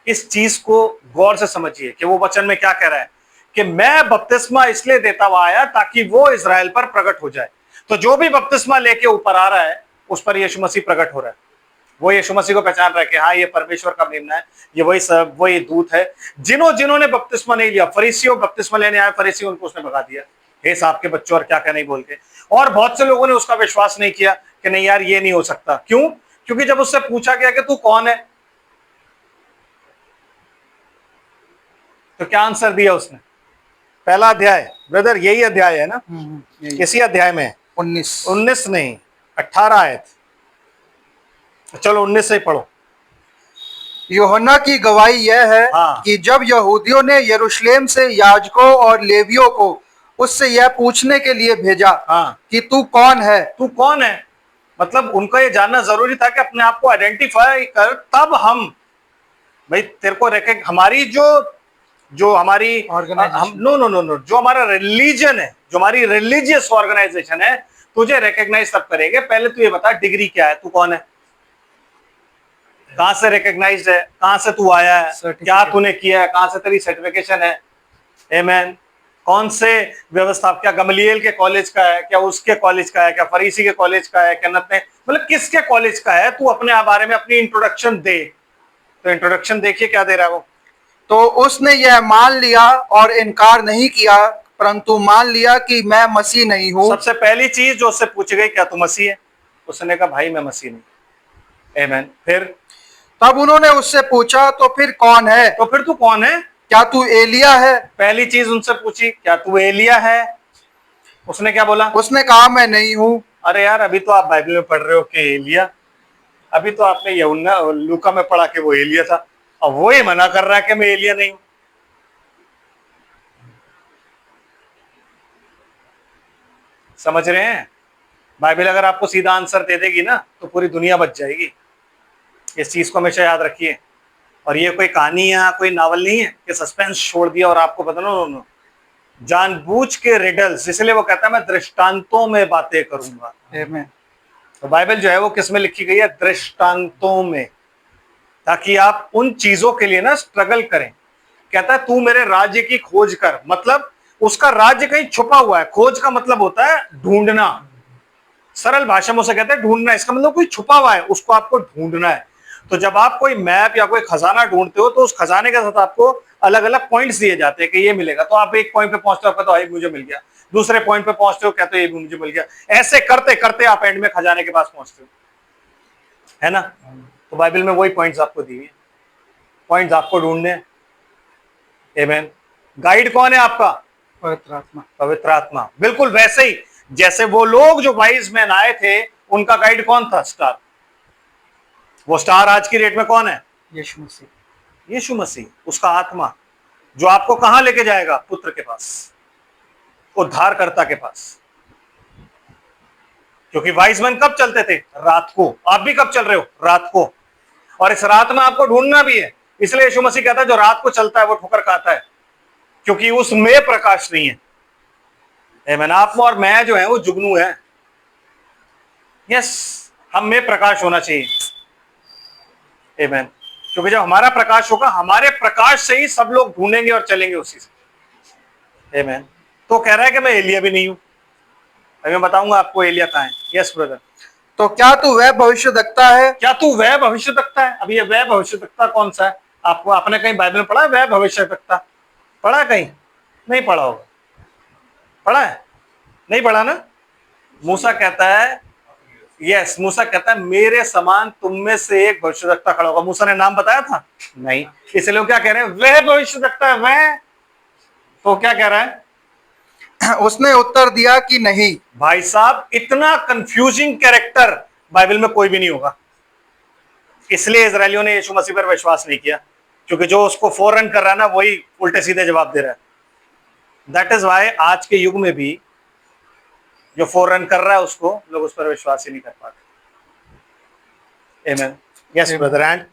इस चीज को गौर से समझिए कि वो वचन में क्या कह रहा है कि मैं बपतिस्मा इसलिए देता हुआ आया ताकि वो इजराइल पर प्रकट हो जाए। तो जो भी बपतिस्मा लेके ऊपर आ रहा है उस पर यीशु मसीह प्रकट हो रहा है, वो यीशु मसीह को पहचान रहा है कि हाँ ये परमेश्वर का मेमना है, ये वही दूत है। जिन्होंने बपतिस्मा नहीं लिया, फरीसियों बपतिस्मा लेने आए फरीसी, उनको उसने भगा दिया, हे साहब के बच्चों और क्या क्या नहीं बोल के। और बहुत से लोगों ने उसका विश्वास नहीं किया कि नहीं यार ये नहीं हो सकता। क्यों? क्योंकि जब उससे पूछा गया कि तू कौन है, तो क्या आंसर दिया उसने? पहला अध्याय ब्रदर, यही अध्याय है ना, इसी अध्याय में 19 नहीं 18 आयत, चलो 19 से ही पढ़ो। यूहन्ना की गवाही यह है कि जब यहूदियों ने यरूशलेम से याजकों और लेवियों को उससे यह पूछने के लिए भेजा कि तू कौन है, तू कौन है, मतलब उनका ये जानना जरूरी था कि अपने आप को आइडेंटिफाई कर, तब हम भाई तेरे को हमारी जो हमारी हम नो जो हमारा रिलीजन है, जो हमारी रिलीजियस ऑर्गेनाइजेशन है, तुझे रिकॉग्नाइज तब करेंगे। पहले तू ये बता डिग्री क्या है, तू कौन है, कहां से रिकॉग्नाइज्ड है, कहां से तू आया है, क्या तूने किया है, कहां से तेरी सर्टिफिकेशन है, आमीन। कौन से व्यवस्था, क्या गमलीएल के कॉलेज का है, क्या उसके कॉलेज का है, क्या फरीसी के कॉलेज का है, क्या नतने, मतलब किसके कॉलेज का है, तू अपने बारे में अपनी इंट्रोडक्शन दे। तो इंट्रोडक्शन देखिए क्या दे रहा है वो। तो उसने यह मान लिया और इनकार नहीं किया, परंतु मान लिया कि मैं मसीह नहीं हूं। सबसे पहली चीज जो उससे पूछ गई, क्या तू मसीह है? उसने कहा भाई मैं मसीह नहीं। आमीन। फिर तब उन्होंने उससे पूछा तो फिर कौन है, तो फिर तू कौन है, क्या तू एलिया है? पहली चीज उनसे पूछी, क्या तू एलिया है? उसने क्या बोला? उसने कहा मैं नहीं हूं। अरे यार अभी तो आप बाइबल में पढ़ रहे हो कि एलिया, अभी तो आपने यूहन्ना लूका में पढ़ा कि वो एलिया था, अब वो ही मना कर रहा है कि मैं एलिया नहीं हूं। समझ रहे हैं? बाइबल अगर आपको सीधा आंसर दे देगी ना तो पूरी दुनिया बच जाएगी। इस चीज को हमेशा याद रखिए। और ये कोई कहानी या कोई नावल नहीं है कि सस्पेंस छोड़ दिया और आपको पता ना, जानबूझ के रिडल्स, इसलिए वो कहता है मैं दृष्टांतों में बातें करूंगा। तो बाइबल जो है वो किस में लिखी गई है? दृष्टांतों में, ताकि आप उन चीजों के लिए ना स्ट्रगल करें। कहता है तू मेरे राज्य की खोज कर, मतलब उसका राज्य कहीं छुपा हुआ है। खोज का मतलब होता है ढूंढना, सरल भाषा में उसे कहते हैं ढूंढना। इसका मतलब कोई छुपा हुआ है, उसको आपको ढूंढना है। तो जब आप कोई मैप या कोई खजाना ढूंढते हो तो उस खजाने के साथ आपको अलग अलग पॉइंट्स दिए जाते हैं कि ये मिलेगा। तो आप एक पॉइंट पे पहुंचते हो, कहते हो मुझे मिल गया, दूसरे पॉइंट पे पहुंचते हो, कहते हो ये मुझे मिल गया। ऐसे करते करते आप एंड में खजाने के पास पहुंचते हो, है ना? तो बाइबल में वही पॉइंट्स आपको दिए हैं, पॉइंट्स आपको ढूंढने हैं। आमीन। गाइड कौन है आपका? पवित्र आत्मा। पवित्र आत्मा। बिल्कुल वैसे ही जैसे वो लोग जो वाइज मैन आए थे, उनका गाइड कौन था? स्टार। वो स्टार आज की डेट में कौन है? यीशु मसीह। यीशु मसीह, उसका आत्मा जो आपको कहां लेके जाएगा? पुत्र के पास, उद्धारकर्ता के पास। क्योंकि वाइज मैन कब चलते थे? रात को। आप भी कब चल रहे हो? रात को। और इस रात में आपको ढूंढना भी है। इसलिए यीशु मसीह कहता है जो रात को चलता है वो ठोकर खाता है, क्योंकि उसमें प्रकाश नहीं है। आमीन। आप और मैं जो है वो जुगनू है। यस, हम में प्रकाश होना चाहिए। आमीन। क्योंकि जब हमारा प्रकाश होगा, हमारे प्रकाश से ही सब लोग ढूंढेंगे और चलेंगे उसी से। आमीन। तो कह रहा है कि मैं एलिया भी नहीं हूं। अभी मैं बताऊंगा आपको एलिया कहां है। Yes brother. तो क्या तू वह भविष्यद्वक्ता है? क्या तू वह भविष्यद्वक्ता है? अब ये वह भविष्यद्वक्ता कौन सा है? आपको आपने कहीं बाइबल में पढ़ा है वह भविष्यद्वक्ता? पढ़ा है कहीं? नहीं पढ़ा होगा। पढ़ा है? नहीं पढ़ा ना? मूसा कहता है, यस, मूसा कहता है मेरे समान तुम में से एक भविष्यद्वक्ता खड़ा होगा। मूसा ने नाम बताया था? नहीं। इसलिए क्या कह रहे हैं? वह भविष्यद्वक्ता है वह। तो क्या कह रहा है? उसने उत्तर दिया कि नहीं। भाई साहब, इतना कंफ्यूजिंग कैरेक्टर बाइबल में कोई भी नहीं होगा। इसलिए इजरायलियों ने यीशु मसीह पर विश्वास नहीं किया, क्योंकि जो उसको फॉरन कर रहा है ना वही उल्टे सीधे जवाब दे रहा है। दैट इज वाई आज के युग में भी जो फॉरन कर रहा है उसको लोग उस पर विश्वास ही नहीं कर पाते। आमीन। Yes brother. एंड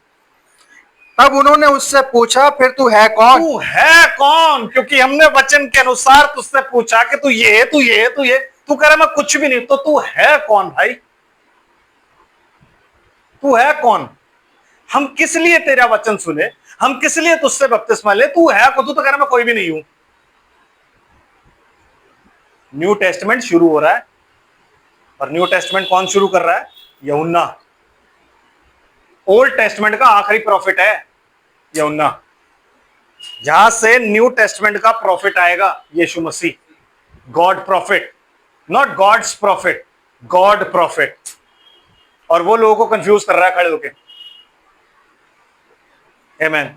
तब उन्होंने उससे पूछा, फिर तू है कौन? तू है कौन? क्योंकि हमने वचन के अनुसार तुझसे पूछा कि तू ये है, तू ये है, तू ये। तू कह रहा मैं कुछ भी नहीं, तो तू है कौन भाई? तू है कौन? हम किस लिए तेरा वचन सुने? हम किस लिए तुझसे बपतिस्मा ले? तू है कौन? तू तो कह रहा मैं कोई भी नहीं हूं। न्यू टेस्टमेंट शुरू हो रहा है, और न्यू टेस्टमेंट कौन शुरू कर रहा है? यूहन्ना। ओल्ड टेस्टमेंट का आखिरी प्रॉफिट है यूहन्ना। जहां से न्यू टेस्टमेंट का प्रॉफिट आएगा यीशु मसीह। God prophet, not God's prophet, God prophet. और वो लोगों को कंफ्यूज कर रहा है खड़े होके। आमेन।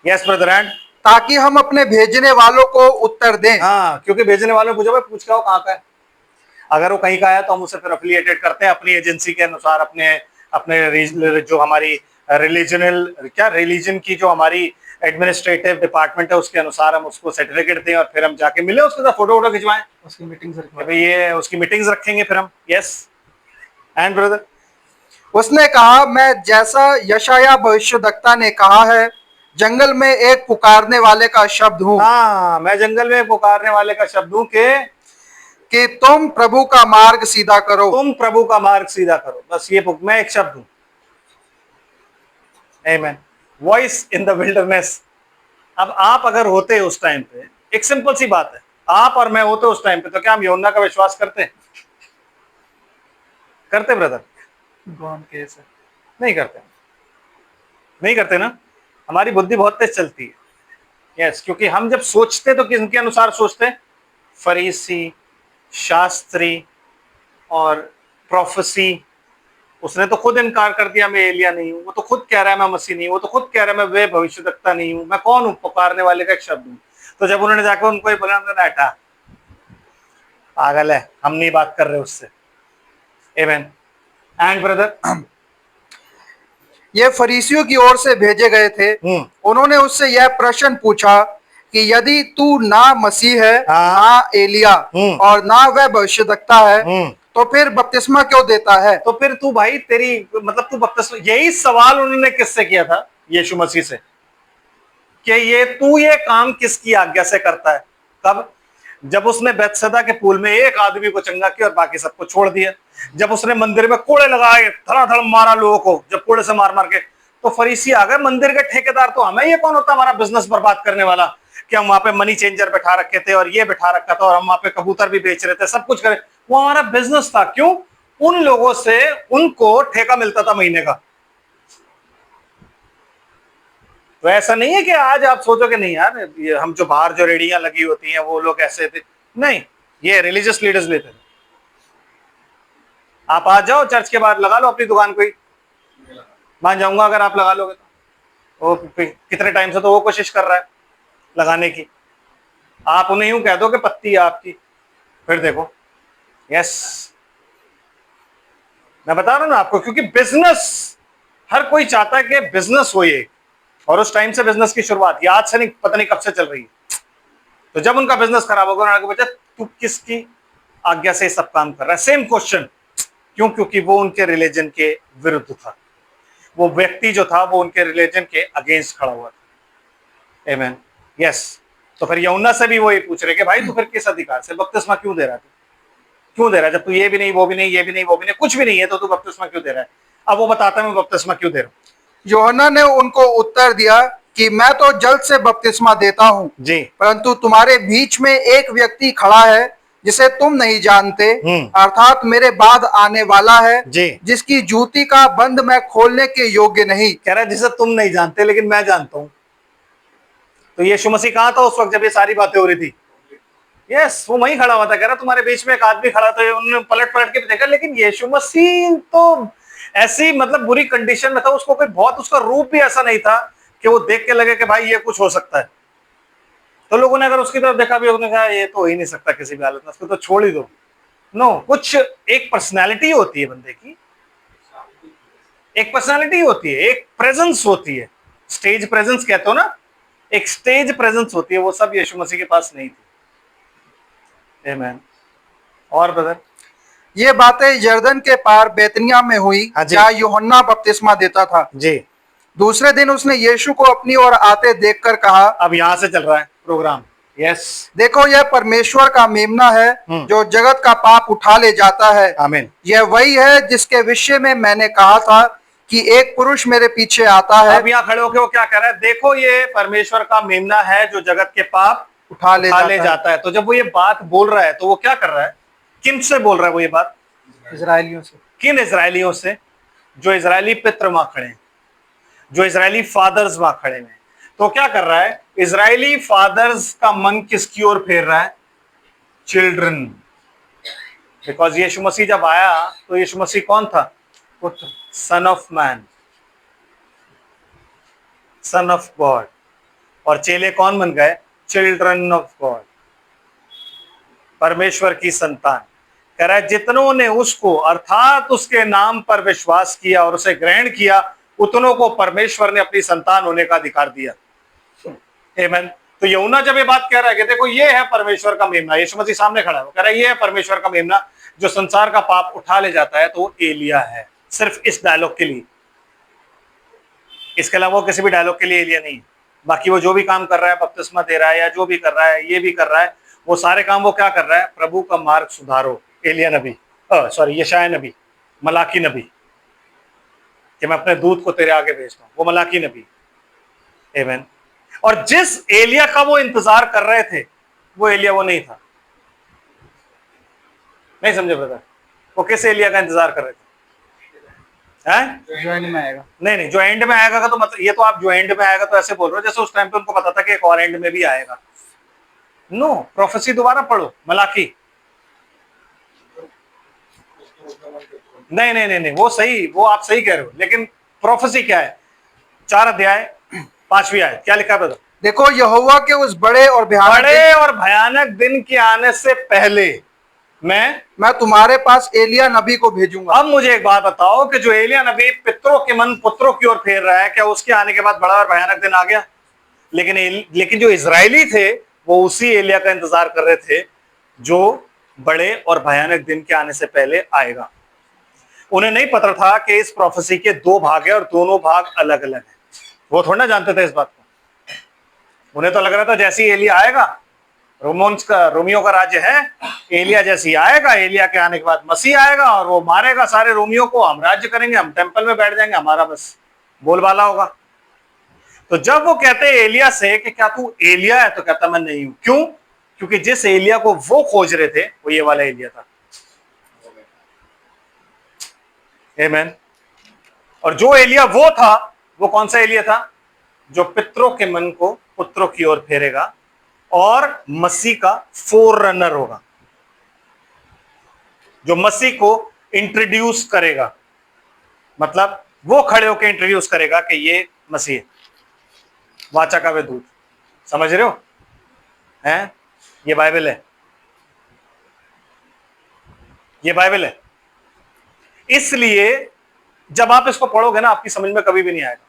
Yes brother. एंड ताकि हम अपने भेजने वालों को उत्तर दें। हाँ, क्योंकि भेजने वालों ने पूछा भाई पूछ के आओ कहाँ का है। अगर वो कहीं का है तो हम उसे फिर अफिलिएटेड करते हैं अपनी एजेंसी के अनुसार, अपने अपने जो हमारी रिलीजन की जो हमारी एडमिनिस्ट्रेटिव डिपार्टमेंट है उसके अनुसार हम उसको सर्टिफिकेट दें, और फिर हम जाके मिले उसके साथ, फोटो वोटो खिंचवाएं, उसकी मीटिंग्स रखें। ये उसकी मीटिंग्स रखेंगे फिर हम। Yes and brother. उसने कहा, मैं जैसा यशाया भविष्यद्वक्ता ने कहा है, जंगल में एक पुकारने वाले का शब्द हूँ। हाँ, मैं जंगल में पुकारने वाले का शब्द हूँ कि तुम प्रभु का मार्ग सीधा करो। तुम प्रभु का मार्ग सीधा करो। बस ये मैं एक शब्द हूं। Amen. Voice in the wilderness. अब आप अगर होते उस टाइम पे, एक सिंपल सी बात है, आप और मैं होते उस टाइम पे, तो क्या हम यूहन्ना का विश्वास करते? करते ब्रदर? केस है, नहीं करते। नहीं करते ना। हमारी बुद्धि बहुत तेज चलती है। यस, क्योंकि हम जब सोचते तो किसके अनुसार सोचते? फरीसी, शास्त्री और प्रोफेसी। उसने तो खुद इनकार कर दिया मैं एलिया नहीं हूं। वो तो खुद कह रहा है मैं मसीह नहीं हूं। वो तो खुद कह रहा है मैं वे भविष्यद्वक्ता नहीं हूं। मैं कौन हूं? पुकारने वाले का एक शब्द हूं। तो जब उन्होंने जाकर उनको ही बोला, हटा, पागल है, हम नहीं बात कर रहे उससे। आमेन। एंड ब्रदर, ये फरीसियों की ओर से भेजे गए थे। उन्होंने उससे यह प्रश्न पूछा कि यदि तू ना मसीह है, ना एलिया और ना वह भविष्यद्वक्ता है, तो फिर बपतिस्मा क्यों देता है? तो फिर तू भाई तेरी मतलब तू बपतिस्मा, यही सवाल उन्होंने किससे किया था? यीशु मसीह से, कि ये तू ये काम किसकी आज्ञा से करता है? कब? जब उसने बेतसदा के पूल में एक आदमी को चंगा किया और बाकी सबको छोड़ दिया। जब उसने मंदिर में कोड़े लगाए, धड़ाधड़ मारा लोगों को, जब कोड़े से मार मार के, तो फरीसी आ गए, मंदिर के ठेकेदार तो हमें, ये कौन होता हमारा बिजनेस बर्बाद करने वाला, कि हम वहां पे मनी चेंजर बैठा रखे थे और ये बैठा रखा था और हम वहां पे कबूतर भी बेच रहे थे, सब कुछ करे। वो हमारा बिजनेस था। क्यों? उन लोगों से उनको ठेका मिलता था महीने का। तो ऐसा नहीं है कि आज आप सोचो कि नहीं यार, ये हम जो बाहर जो रेडियां लगी होती हैं वो लोग ऐसे थे। नहीं, ये रिलीजियस लीडर्स लेते थे। आप आ जाओ चर्च के बाहर, लगा लो अपनी दुकान कोई, मान जाऊंगा अगर आप लगा लोगे तो। वो कितने टाइम से तो वो कोशिश कर रहा है लगाने की। आप उन्हें यूं कह दो कि पत्ती है आपकी, फिर देखो। यस, मैं बता रहा हूं ना आपको, क्योंकि बिजनेस हर कोई चाहता है कि बिजनेस हो ये, और उस टाइम से बिजनेस की शुरुआत, ये आज से नहीं, पता नहीं कब से चल रही है। तो जब उनका बिजनेस खराब होगा, उन्होंने बचा तू किसकी आज्ञा से सब काम कर रहा है? Same question. क्यों? क्योंकि वो उनके रिलीजन के विरुद्ध था। वो व्यक्ति जो था वो उनके रिलीजन के अगेंस्ट खड़ा हुआ था। आमेन। यस। तो फिर यूहन्ना से भी वो ये पूछ रहे कि भाई तू फिर किस अधिकार से बपतिस्मा क्यों दे रहा है? क्यों दे रहा है? जब तू ये भी नहीं, वो भी नहीं, ये भी नहीं, वो भी नहीं, कुछ भी नहीं है, तो तू बपतिस्मा क्यों दे रहा है? अब वो बताता है मैं बपतिस्मा क्यों दे रहा हूं। यूहन्ना ने उनको उत्तर दिया कि मैं तो जल से बपतिस्मा देता हूँ जी, परंतु तुम्हारे बीच में एक व्यक्ति खड़ा है जिसे तुम नहीं जानते, अर्थात मेरे बाद आने वाला है जी, जिसकी जूती का बंद मैं खोलने के योग्य नहीं। कह रहा है जिसे तुम नहीं जानते लेकिन मैं जानता हूं। तो यीशु मसीह कहां था उस वक्त जब ये सारी बातें हो रही थी? यस, वो वहीं खड़ा हुआ था। कह रहा तुम्हारे बीच में एक आदमी खड़ा था, उन्होंने पलट पलट के देखा, लेकिन यीशु मसीह तो ऐसी मतलब बुरी कंडीशन में था, उसको कोई बहुत, उसका रूप भी ऐसा नहीं था कि वो देख के लगे कि भाई ये कुछ हो सकता है। तो लोगों ने अगर उसकी तरफ देखा भी, उन्होंने कहा ये तो हो ही नहीं सकता किसी भी हालत में, उसको तो छोड़ ही दो। नो, कुछ एक पर्सनैलिटी होती है बंदे की, एक पर्सनैलिटी होती है, एक प्रेजेंस होती है, स्टेज प्रेजेंस कहते हो ना, एक स्टेज प्रेजेंस होती है, वो सब यीशु मसीह के पास नहीं थी। आमेन। और ब्रदर, ये बातें यरदन के पार बैतनिया में हुई, हाँ जी। जहाँ यूहन्ना बपतिस्मा देता था। जी, दूसरे दिन उसने यीशु को अपनी ओर आते देखकर कहा, अब यहां से चल रहा है प्रोग्राम। यस, देखो यह परमेश्वर का मेमना है जो जगत का पाप उठा ले जाता है। आमीन। यह वही है जिसके विषय में मैंने कहा था कि एक पुरुष मेरे पीछे आता है। अब यहाँ खड़े होकर वो क्या कह रहा है? देखो ये परमेश्वर का मेमना है जो जगत के पाप उठा ले जाता है। तो जब वो ये बात बोल रहा है तो वो क्या कर रहा है? किन से बोल रहा है वो ये बात? इजराइलियों से। किन इजरायलियों से? जो इजरायली पित्र वहां खड़े हैं, जो इजरायली फादर्स वहां खड़े हैं। तो क्या कर रहा है? इजरायली फादर्स का मन किसकी ओर फेर रहा है? चिल्ड्रन। बिकॉज यीशु मसीह जब आया तो यीशु मसीह कौन था? पुत्र, son of man, son of God. और चेले कौन बन गए? चिल्ड्रन ऑफ गॉड, परमेश्वर की संतान। कह रहा है जितनों ने उसको अर्थात उसके नाम पर विश्वास किया और उसे ग्रहण किया, उतनों को परमेश्वर ने अपनी संतान होने का अधिकार दिया। आमीन। तो यूहन्ना जब ये बात कह रहा है कि देखो ये है परमेश्वर का मेमना, यीशु मसीह सामने खड़ा है, वो कह रहा है ये है परमेश्वर का मेमना जो संसार का पाप उठा ले जाता है, तो वो एलिया है। सिर्फ इस डायलॉग के लिए, इसके अलावा किसी भी डायलॉग के लिए एलिया नहीं। बाकी वो जो भी काम कर रहा है, बपतिस्मा दे रहा है या जो भी कर रहा है, ये भी कर रहा है, वो सारे काम वो क्या कर रहा है? प्रभु का मार्ग सुधारो। एलिया नबी, सॉरी यशाया नबी, मलाकी नबी, कि मैं अपने दूत को तेरे आगे भेजता हूं, वो मलाकी नबी। आमीन। और जिस एलिया का वो इंतजार कर रहे थे, वो एलिया वो नहीं था। नहीं समझे ब्रदर? वो किस एलिया का इंतजार कर रहे थे? जो एंड में आएगा। नहीं नहीं, जो एंड में आएगा का तो मतलब ये तो आप जो एंड में आएगा तो ऐसे बोल रहे हो जैसे उस टाइम पे उनको पता था कि एक और एंड में भी आएगा। नो, प्रोफेसी दोबारा पढ़ो, मलाकी। नहीं नहीं नहीं नहीं, वो सही, वो आप सही कह रहे हो, लेकिन प्रोफेसी क्या है? 4 अध्याय 5वीं आयत क्या लिखा है? देखो यहोवा के उस बड़े और भयानक दिन के आने से पहले मैं तुम्हारे पास एलिया नबी को भेजूंगा। अब मुझे एक बात बताओ कि जो एलिया नबी पितरों के मन पुत्रों की ओर फेर रहा है, क्या उसके आने के बाद बड़ा और भयानक दिन आ गया? लेकिन जो इजरायली थे वो उसी एलिया का इंतजार कर रहे थे जो बड़े और भयानक दिन के आने से पहले आएगा। उन्हें नहीं पता था कि इस प्रोफेसी के 2 भाग है और दोनों भाग अलग अलग हैं। वो थोड़ा ना जानते थे इस बात को। उन्हें तो लग रहा था जैसे ही एलिया आएगा, रोमियो का राज्य है, एलिया जैसे ही आएगा, एलिया के आने के बाद मसीह आएगा और वो मारेगा सारे रोमियो को, हम राज्य करेंगे, हम टेंपल में बैठ जाएंगे, हमारा बस बोलबाला होगा। तो जब वो कहते हैं एलिया से कि क्या तू एलिया है, तो कहता मैं नहीं हूं। क्यों? क्योंकि जिस एलिया को वो खोज रहे थे वो ये वाला एलिया था। आमीन। और जो एलिया वो था, वो कौन सा एलिया था? जो पितरों के मन को पुत्रों की ओर फेरेगा और मसीह का फोररनर होगा, जो मसीह को इंट्रोड्यूस करेगा। मतलब वो खड़े होकर इंट्रोड्यूस करेगा कि ये मसीह, वाचा का वे दूत। समझ रहे हो? हैं? ये बाइबल है, ये बाइबल है। इसलिए जब आप इसको पढ़ोगे ना, आपकी समझ में कभी भी नहीं आएगा।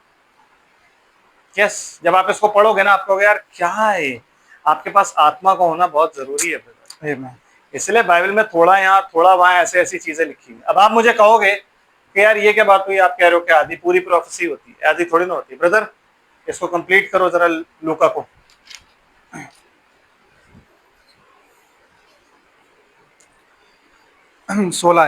यस, जब आप इसको पढ़ोगे ना, आप कहोगे यार क्या है। आपके पास आत्मा का होना बहुत जरूरी है। इसलिए बाइबल में थोड़ा यहाँ थोड़ा वहां ऐसे ऐसी चीजें लिखी हैं। अब आप मुझे कहोगे कि यार ये क्या बात हुई, आप कह रहे हो कि आधी पूरी प्रोफेसी होती है, आधी थोड़ी ना होती। ब्रदर इसको कंप्लीट करो जरा, लूका को। 16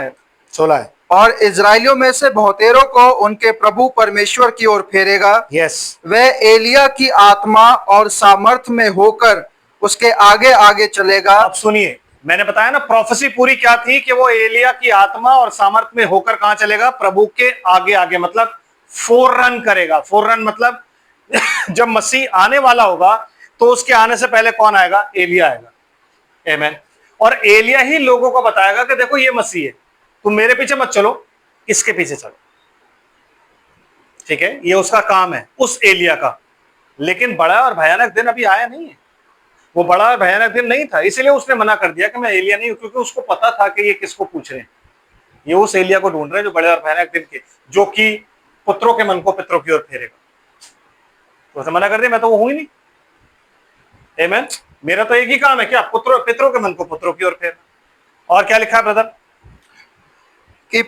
है। और इजराइलियों में से बहुतेरों को उनके प्रभु परमेश्वर की ओर फेरेगा। यस, वह एलिया की आत्मा और सामर्थ में होकर उसके आगे आगे चलेगा। अब सुनिए, मैंने बताया ना प्रोफेसी पूरी क्या थी कि वो एलिया की आत्मा और सामर्थ में होकर कहां चलेगा? प्रभु के आगे आगे, मतलब फोररन करेगा। फोररन मतलब जब मसीह आने वाला होगा तो उसके आने से पहले कौन आएगा? एलिया आएगा। आमीन। और एलिया ही लोगों को बताएगा कि देखो ये मसीह है, तुम मेरे पीछे मत चलो, इसके पीछे चलो। ठीक है, ये उसका काम है, उस एलिया का। लेकिन बड़ा और भयानक दिन अभी आया नहीं है। वो बड़ा और भयानक दिन नहीं था, इसलिए उसने मना कर दिया कि मैं एलिया नहीं हूं, क्योंकि उसको पता था कि ये किसको पूछ रहे हैं। ये उस एलिया को ढूंढ रहे हैं जो बड़े और भयानक दिन के, जो कि पुत्रों के मन को पितरों की ओर फेरेगा। तो उसने मना कर दिया, मैं तो वो हूं ही नहीं। आमीन। मेरा तो एक ही काम है, क्या? पितरों के मन को पुत्रों की ओर फेरना। और क्या लिखा है ब्रदर? कि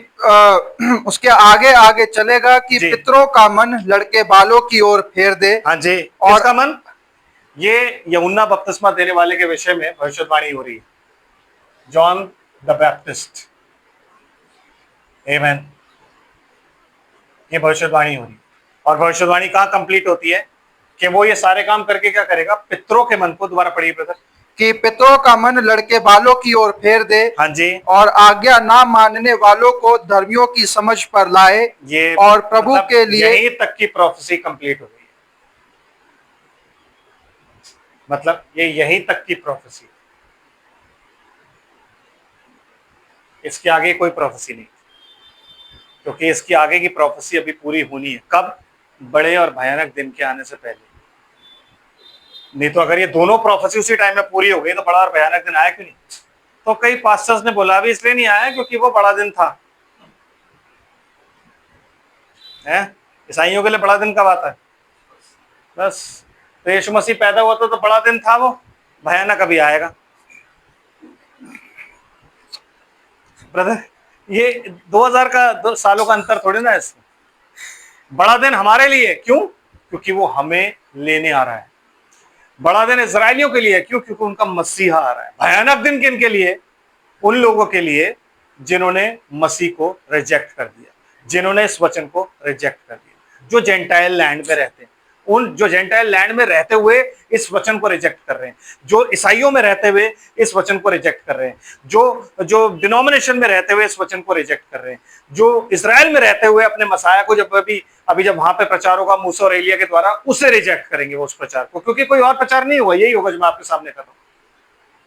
उसके आगे आगे चलेगा कि जी। पितरों का मन लड़के बालों की ओर फेर दे। हाँ जी, और किसका मन? ये यूहन्ना बपतिस्मा देने वाले के विषय में भविष्यवाणी हो रही है, जॉन द बैप्टिस्ट। आमेन। ये भविष्यवाणी हो रही है, और भविष्यवाणी कहाँ कंप्लीट होती है कि वो ये सारे काम करके क्या करेगा? पितरों के मन को, दोबारा पढ़िए ब्रदर। कि पितरों का मन लड़के बालों की ओर फेर दे। हाँ जी। और आज्ञा ना मानने वालों को धर्मियों की समझ पर लाए। ये और प्रभु मतलब के लिए यहीं तक की प्रोफेसी कंप्लीट हो गई है। मतलब ये यहीं तक की प्रोफेसी, इसके आगे कोई प्रोफेसी नहीं, क्योंकि इसकी आगे की प्रोफेसी अभी पूरी होनी है। कब? बड़े और भयानक दिन के आने से पहले। नहीं तो अगर ये दोनों प्रोफेसी उसी टाइम में पूरी हो गई तो बड़ा और भयानक दिन आया क्यों नहीं? तो कई पास्टर्स ने बोला भी इसलिए नहीं आया क्योंकि वो बड़ा दिन था। ईसाइयों के लिए बड़ा दिन कब आता है? बस तो यीशु मसीह पैदा हुआ तो बड़ा दिन था, वो भयानक अभी आएगा। ब्रदर ये 2000 का 2 सालों का अंतर थोड़ी ना इसमें। बड़ा दिन हमारे लिए क्यों? क्योंकि वो हमें लेने आ रहा है। बड़ा दिन इजरायलियों के लिए क्यों? क्योंकि उनका मसीहा आ रहा है। भयानक दिन किन के लिए? उन लोगों के लिए जिन्होंने मसीह को रिजेक्ट कर दिया, जिन्होंने इस वचन को रिजेक्ट कर दिया, जो जेंटाइल लैंड में रहते हैं। उन जो जेंटाइल लैंड में रहते हुए इस वचन को रिजेक्ट कर रहे हैं, जो ईसाइयों में रहते हुए इस वचन को रिजेक्ट कर रहे हैं, जो डिनोमिनेशन में रहते हुए इस वचन को रिजेक्ट कर रहे हैं, जो इजराइल में रहते हुए अपने मसाया को जब अभी जब वहां पे प्रचार होगा मूसा और एलिया के द्वारा, उसे रिजेक्ट करेंगे वो उस प्रचार को, क्योंकि कोई और प्रचार नहीं हुआ। यही होगा जो मैं आपके सामने कर रहा हूं,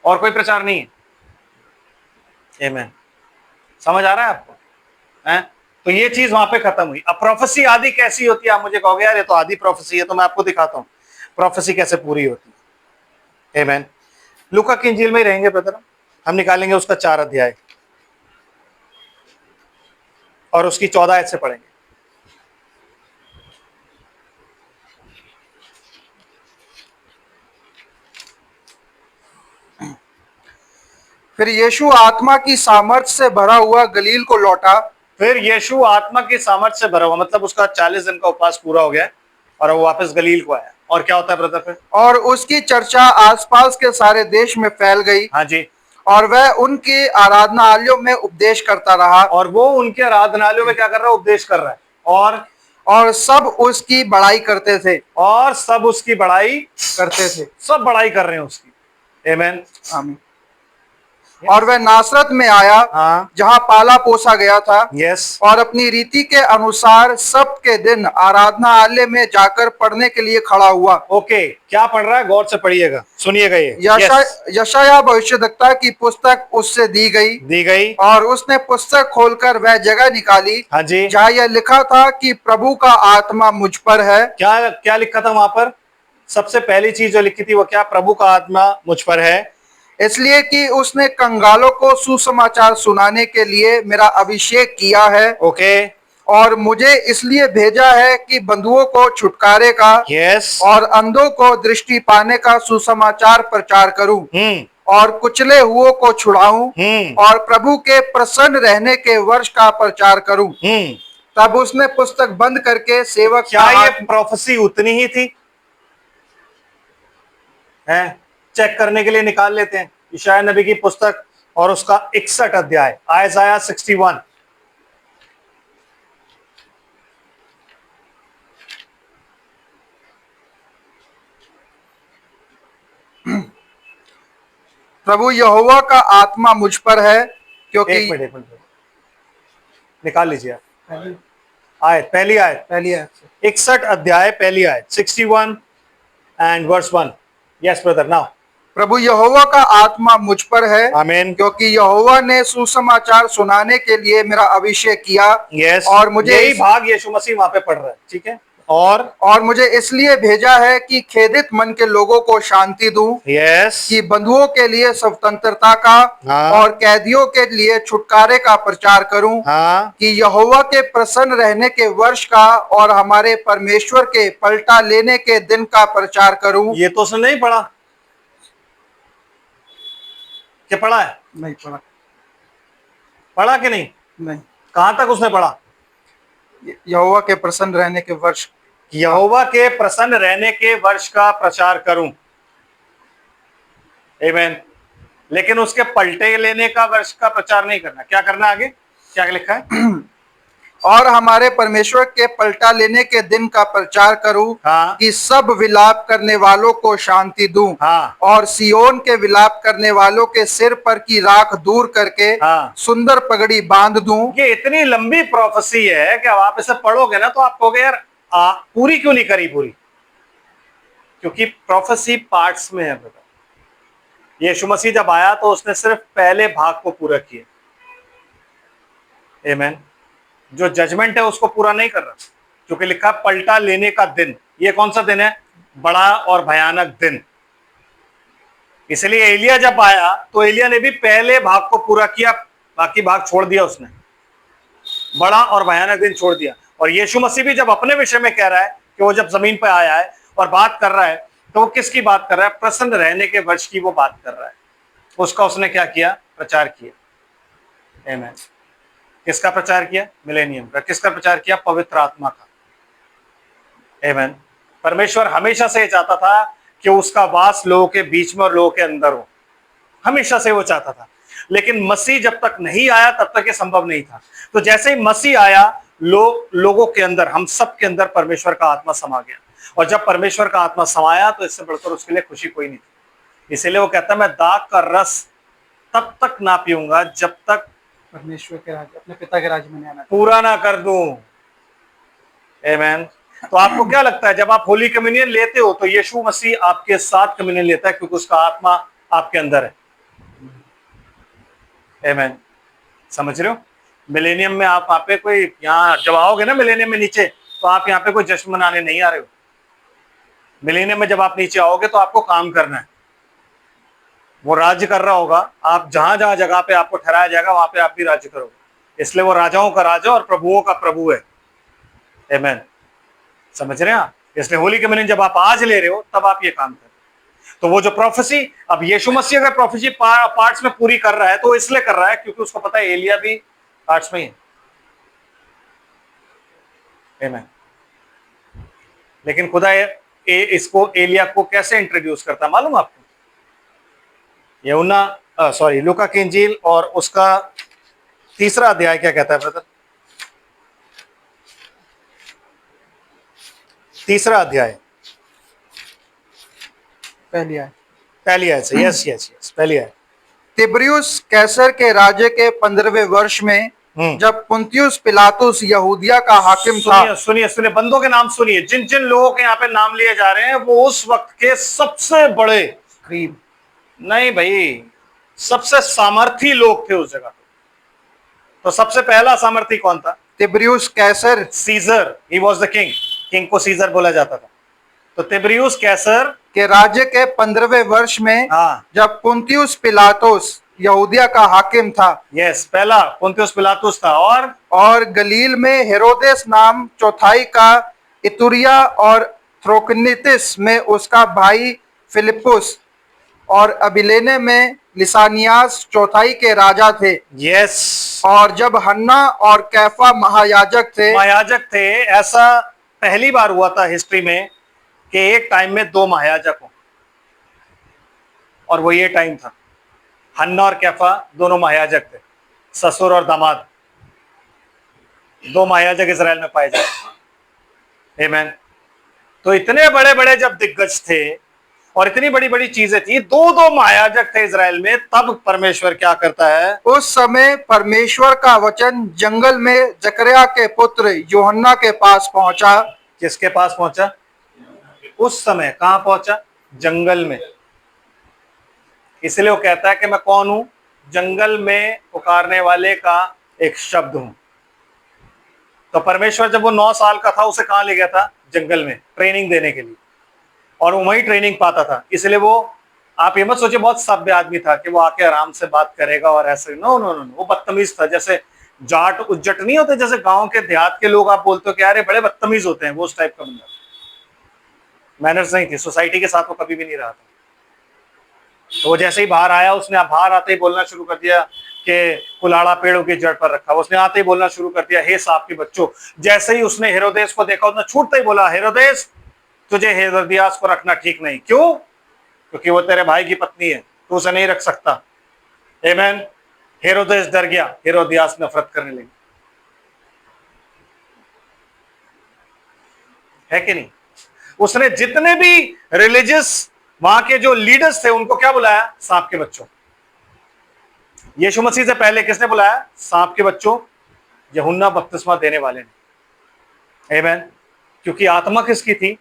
और कोई प्रचार नहीं है। आमीन। समझ आ रहा है आपको? हैं? तो ये चीज वहां पे खत्म हुई। अब प्रोफेसी आदि कैसी होती है? आप मुझे कहोगे यार ये तो आदि प्रोफेसी है, तो मैं आपको दिखाता हूं प्रोफेसी कैसे पूरी होती है। आमीन। लूका की इंजील में ही रहेंगे ब्रदर, हम निकालेंगे उसका 4 अध्याय और उसकी 14 आयत से पढ़ेंगे। फिर यीशु आत्मा की सामर्थ से भरा हुआ गलील को लौटा। फिर यीशु आत्मा की सामर्थ से भरा हुआ, मतलब उसका 40 दिन का उपवास पूरा हो गया और वो वापस गलील को आया। और क्या होता है ब्रदर फिर? और उसकी चर्चा आसपास के सारे देश में फैल गई। हाँ जी। और वह उनके आराधनालयों में उपदेश करता रहा। और वो उनके आराधनालयों में क्या कर रहा है? उपदेश कर रहा है। और सब उसकी बड़ाई करते थे। और सब उसकी बड़ाई करते थे। सब बड़ाई कर रहे हैं उसकी। आमीन। आमीन। और वह नासरत में आया, हाँ। जहाँ पाला पोसा गया था। यस। और अपनी रीति के अनुसार सबके दिन आराधनालय में जाकर पढ़ने के लिए खड़ा हुआ। ओके, क्या पढ़ रहा है? गौर से पढ़िएगा, सुनिएगा। ये यशायाह भविष्यद्वक्ता की पुस्तक उससे दी गई। और उसने पुस्तक खोलकर वह जगह निकाली, हाँ जी, जहाँ यह लिखा था कि प्रभु का आत्मा मुझ पर है। क्या क्या लिखा था वहां पर? सबसे पहली चीज जो लिखी थी वो क्या? प्रभु का आत्मा मुझ पर है, इसलिए कि उसने कंगालों को सुसमाचार सुनाने के लिए मेरा अभिषेक किया है। ओके। और मुझे इसलिए भेजा है कि बंधुओं को छुटकारे का, यस, और अंधों को दृष्टि पाने का सुसमाचार प्रचार करूं। और कुचले हुओं को छुड़ाऊं, और प्रभु के प्रसन्न रहने के वर्ष का प्रचार करूं। तब उसने पुस्तक बंद करके सेवक, क्या ये प्रोफेसी उतनी ही थी? हैं? चेक करने के लिए निकाल लेते हैं यशायाह नबी की पुस्तक और उसका 61 अध्याय, आयसाया 61। प्रभु यहोवा का आत्मा मुझ पर है, क्योंकि एक मिनट निकाल लीजिए आप। आयत, पहली आयत 61 अध्याय पहली आयत 61 and verse 1। Yes brother, now. प्रभु यहोवा का आत्मा मुझ पर है, आमीन। क्योंकि यहोवा ने सुसमाचार सुनाने के लिए मेरा अभिषेक किया। यस, और मुझे यही भाग यीशु मसीह वहां पे पढ़ रहा है, ठीक है। और मुझे इसलिए भेजा है कि खेदित मन के लोगों को शांति दूं। यस, कि बंधुओं के लिए स्वतंत्रता का, हाँ, और कैदियों के लिए छुटकारे का प्रचार करूं। हाँ, कि यहोवा के प्रसन्न रहने के वर्ष का और हमारे परमेश्वर के पलटा लेने के दिन का प्रचार करूं। ये तो उसने नहीं पढ़ा? क्या पढ़ा है? नहीं पढ़ा। पढ़ा कि नहीं? नहीं। कहां तक उसने पढ़ा? यहोवा के प्रसन्न रहने के वर्ष, यहोवा के प्रसन्न रहने के वर्ष का प्रचार करूं। आमीन। लेकिन उसके पलटे लेने का वर्ष का प्रचार नहीं करना। क्या करना आगे? क्या लिखा है? और हमारे परमेश्वर के पलटा लेने के दिन का प्रचार करूं, हाँ। कि सब विलाप करने वालों को शांति दूं, हाँ। और सियोन के विलाप करने वालों के सिर पर की राख दूर करके हाँ। सुंदर पगड़ी बांध दूं। ये इतनी लंबी प्रोफेसी है कि अब आप इसे पढ़ोगे ना तो आप कहोगे यार पूरी क्यों नहीं करी पूरी? क्योंकि प्रोफेसी पार्ट्स में है बेटा। यीशु मसीह जब आया तो उसने सिर्फ पहले भाग को पूरा किया। आमीन। जो जजमेंट है उसको पूरा नहीं कर रहा, क्योंकि लिखा पलटा लेने का दिन। ये कौन सा दिन है? बड़ा और भयानक दिन। इसलिए एलिया जब आया तो एलिया ने भी पहले भाग को पूरा किया, बाकी भाग छोड़ दिया उसने। बड़ा और भयानक दिन छोड़ दिया। और यीशु मसीह भी जब अपने विषय में कह रहा है कि वो जब जमीन पर आया है और बात कर रहा है, तो वो किसकी बात कर रहा है? प्रसन्न रहने के वर्ष की वो बात कर रहा है। उसका उसने क्या किया? प्रचार किया। आमीन। किसका प्रचार किया? मिलेनियम का। किसका प्रचार किया? पवित्र आत्मा का। आमीन। परमेश्वर हमेशा से चाहता था कि उसका वास लोगों के बीच में और लोगों के अंदर हो। हमेशा से वो चाहता था, लेकिन मसीह जब तक नहीं आया तब तक ये संभव नहीं था। तो जैसे ही मसीह आया, लोगों के अंदर, हम सब के अंदर परमेश्वर का आत्मा समा गया। और जब परमेश्वर का आत्मा समाया तो इससे बढ़कर उसके लिए खुशी कोई नहीं थी। इसीलिए वो कहता है मैं दाग का रस तब तक ना पीऊंगा जब तक परमेश्वर के राज्य, अपने पिता के राज्य में आना पूरा ना कर दूं। आमीन। तो आपको क्या लगता है जब आप होली कम्युनियन लेते हो तो यीशु मसीह आपके साथ कम्युनियन लेता है, क्योंकि उसका आत्मा आपके अंदर है। आमीन। समझ रहे हो? मिलेनियम में आप वहां पे कोई, यहाँ जब आओगे ना मिलेनियम में नीचे, तो आप यहाँ पे कोई जश्न मनाने नहीं आ रहे हो। मिलेनियम में जब आप नीचे आओगे तो आपको काम करना है। वो राज्य कर रहा होगा, आप जहां जहां जगह पे आपको ठहराया जाएगा वहां पे आप भी राज्य करोगे। इसलिए वो राजाओं का राजा और प्रभुओं का प्रभु है। आमीन। समझ रहे हैं आप? इसलिए होली कम्युनियन जब आप आज ले रहे हो तब आप ये काम कर रहे हो। तो वो जो प्रोफेसी, अब यीशु मसीह अगर प्रोफेसी पार्ट्स में पूरी कर रहा है तो इसलिए कर रहा है क्योंकि उसको पता है एलिया भी पार्ट्स में ही है। आमीन। लेकिन खुदा इसको, एलिया को कैसे इंट्रोड्यूस करता मालूम आपको? लूका की इंजील और उसका 3रा अध्याय क्या कहता है ब्रदर? 3रा अध्याय पहली आय। पहली आयत से। यस यस यस, पहली आयत। तिब्रियुस कैसर के राज्य के 15वें वर्ष में, जब पुन्तियुस पिलातुस यहूदिया का हाकिम था। सुनिए सुनिए, बंदों के नाम सुनिए। जिन जिन लोगों के यहाँ पे नाम लिए जा रहे हैं वो उस वक्त के सबसे बड़े, गरीब नहीं भाई, सबसे सामर्थी लोग थे उस जगह। तो सबसे पहला सामर्थी कौन था? तिब्रियुस कैसर। Caesar, he was the king. King को सीजर बोला जाता था। तो तिब्रियुस कैसर के राज्य के 15वें वर्ष में, हाँ, जब पुन्तियुस पिलातुस यहूदिया का हाकिम था। यस, पहला पुन्तियुस पिलातुस था। और गलील में हेरोदेस नाम चौथाई का, इतुरिया और थ्रोकनितिस में उसका भाई फिलिपुस, और अबिलेने में लिसानियास चौथाई के राजा थे। यस। और जब हन्ना और कैफा महायाजक थे, ऐसा पहली बार हुआ था हिस्ट्री में कि एक टाइम में 2 महायाजक हो, और वो ये टाइम था। हन्ना और कैफा दोनों महायाजक थे, ससुर और दामाद। 2 महायाजक इजराइल में पाए जाते। आमीन। तो इतने बड़े बड़े जब दिग्गज थे और इतनी बड़ी बड़ी चीजें थी, 2 महायाजक थे इजराइल में, तब परमेश्वर क्या करता है? उस समय परमेश्वर का वचन जंगल में जकरिया के पुत्र यूहन्ना के पास पहुंचा। किसके पास पहुंचा? उस समय कहां पहुंचा? जंगल में। इसलिए वो कहता है कि मैं कौन हूं? जंगल में पुकारने वाले का एक शब्द हूं। तो परमेश्वर जब वो 9 साल का था उसे कहां ले गया था? जंगल में, ट्रेनिंग देने के लिए। और वो वही ट्रेनिंग पाता था। इसलिए वो, आप ये मत सोचिए बहुत सभ्य आदमी था कि वो आके आराम से बात करेगा और ऐसे। नो नो नो, वो बदतमीज था। जैसे जाट उज्जट नहीं होते, जैसे गांव के देहात के लोग आप बोलते हो कि यार ये बड़े बदतमीज होते हैं, वो उस टाइप का बंदा। मैनर्स नहीं थी, सोसाइटी के साथ वो कभी भी नहीं रहा था। तो वो जैसे ही बाहर आया, उसने बाहर आते ही बोलना शुरू कर दिया कि कुलाड़ा पेड़ों की जड़ पर रखा। उसने आते ही बोलना शुरू कर दिया, हे सांप के बच्चों। जैसे ही उसने हेरोदेस को देखा, उसने छूटते ही बोला, हेरोदेस तुझे हेरोदियास को रखना ठीक नहीं। क्यों? क्योंकि वो तेरे भाई की पत्नी है, तू उसे नहीं रख सकता। आमेन। हेरोदेस डर गया, हेरोदियास नफरत करने लगी। है कि नहीं? उसने जितने भी रिलीजियस वहां के जो लीडर्स थे उनको क्या बुलाया? सांप के बच्चों। यीशु मसीह से पहले किसने बुलाया? सांप के बच्चों, यूहन्ना बपतिस्मा देने वाले ने। आमेन। क्योंकि आत्मा किसकी थी?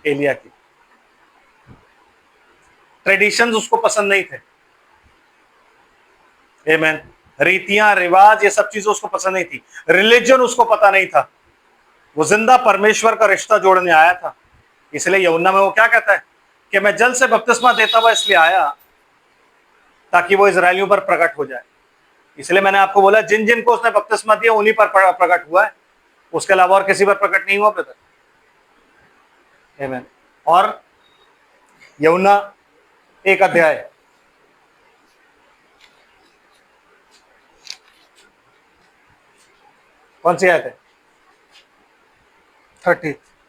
एलिया की। ट्रेडिशंस उसको पसंद नहीं थे। आमेन। रीतियां, रिवाज, ये सब चीजें उसको पसंद नहीं थी। रिलीजन उसको पता नहीं था। वो जिंदा परमेश्वर का रिश्ता जोड़ने आया था। इसलिए यूहन्ना में वो क्या कहता है कि मैं जल से बपतिस्मा देता हुआ इसलिए आया ताकि वो इजरायलियों पर प्रकट हो जाए। इसलिए मैंने आपको बोला, जिन जिन को उसने बपतिस्मा दिया उन्हीं पर प्रकट हुआ है, उसके अलावा और किसी पर प्रकट नहीं हुआ ब्रदर। आमीन। और यूहन्ना 1 अध्याय कौन सी आयत है?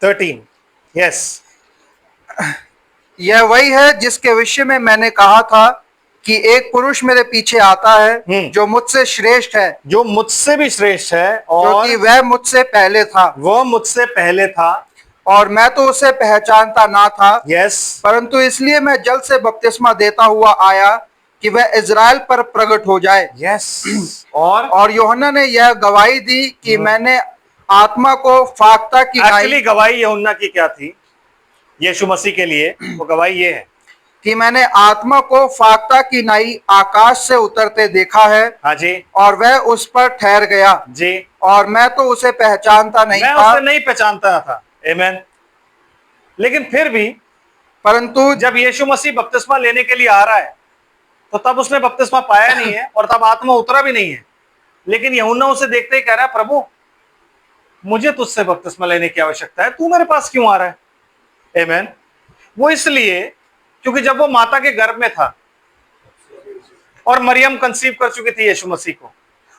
13। यस। यह वही है जिसके विषय में मैंने कहा था कि एक पुरुष मेरे पीछे आता है जो मुझसे श्रेष्ठ है, जो मुझसे भी श्रेष्ठ है, और क्योंकि वह मुझसे पहले था। वो मुझसे पहले था और मैं तो उसे पहचानता ना था। यस। परंतु इसलिए मैं जल से बपतिस्मा देता हुआ आया कि वह इजराइल पर प्रकट हो जाए। यस। और यूहन्ना ने यह गवाही दी कि मैंने आत्मा को फाख्ता की एक्चुअली गवाही यूहन्ना की क्या थी यीशु मसीह के लिए? वो गवाही ये है कि मैंने आत्मा को फाख्ता की नाई आकाश से उतरते देखा है। हाँ जी। और वह उस पर ठहर गया जी। और मैं तो उसे पहचानता नहीं मैं था। उसे नहीं पहचानता था। आमीन। लेकिन फिर भी परंतु जब यीशु मसीह बपतिस्मा लेने के लिए आ रहा है तो तब उसने बपतिस्मा पाया नहीं है और तब आत्मा उतरा भी नहीं है। लेकिन यूहन्ना उसे देखते ही कह रहा है, प्रभु मुझे तुझसे बपतिस्मा लेने की आवश्यकता है, तू मेरे पास क्यों आ रहा है? आमीन। वो इसलिए क्योंकि जब वो माता के गर्भ में था और मरियम कंसीव कर चुकी थी यीशु मसीह को,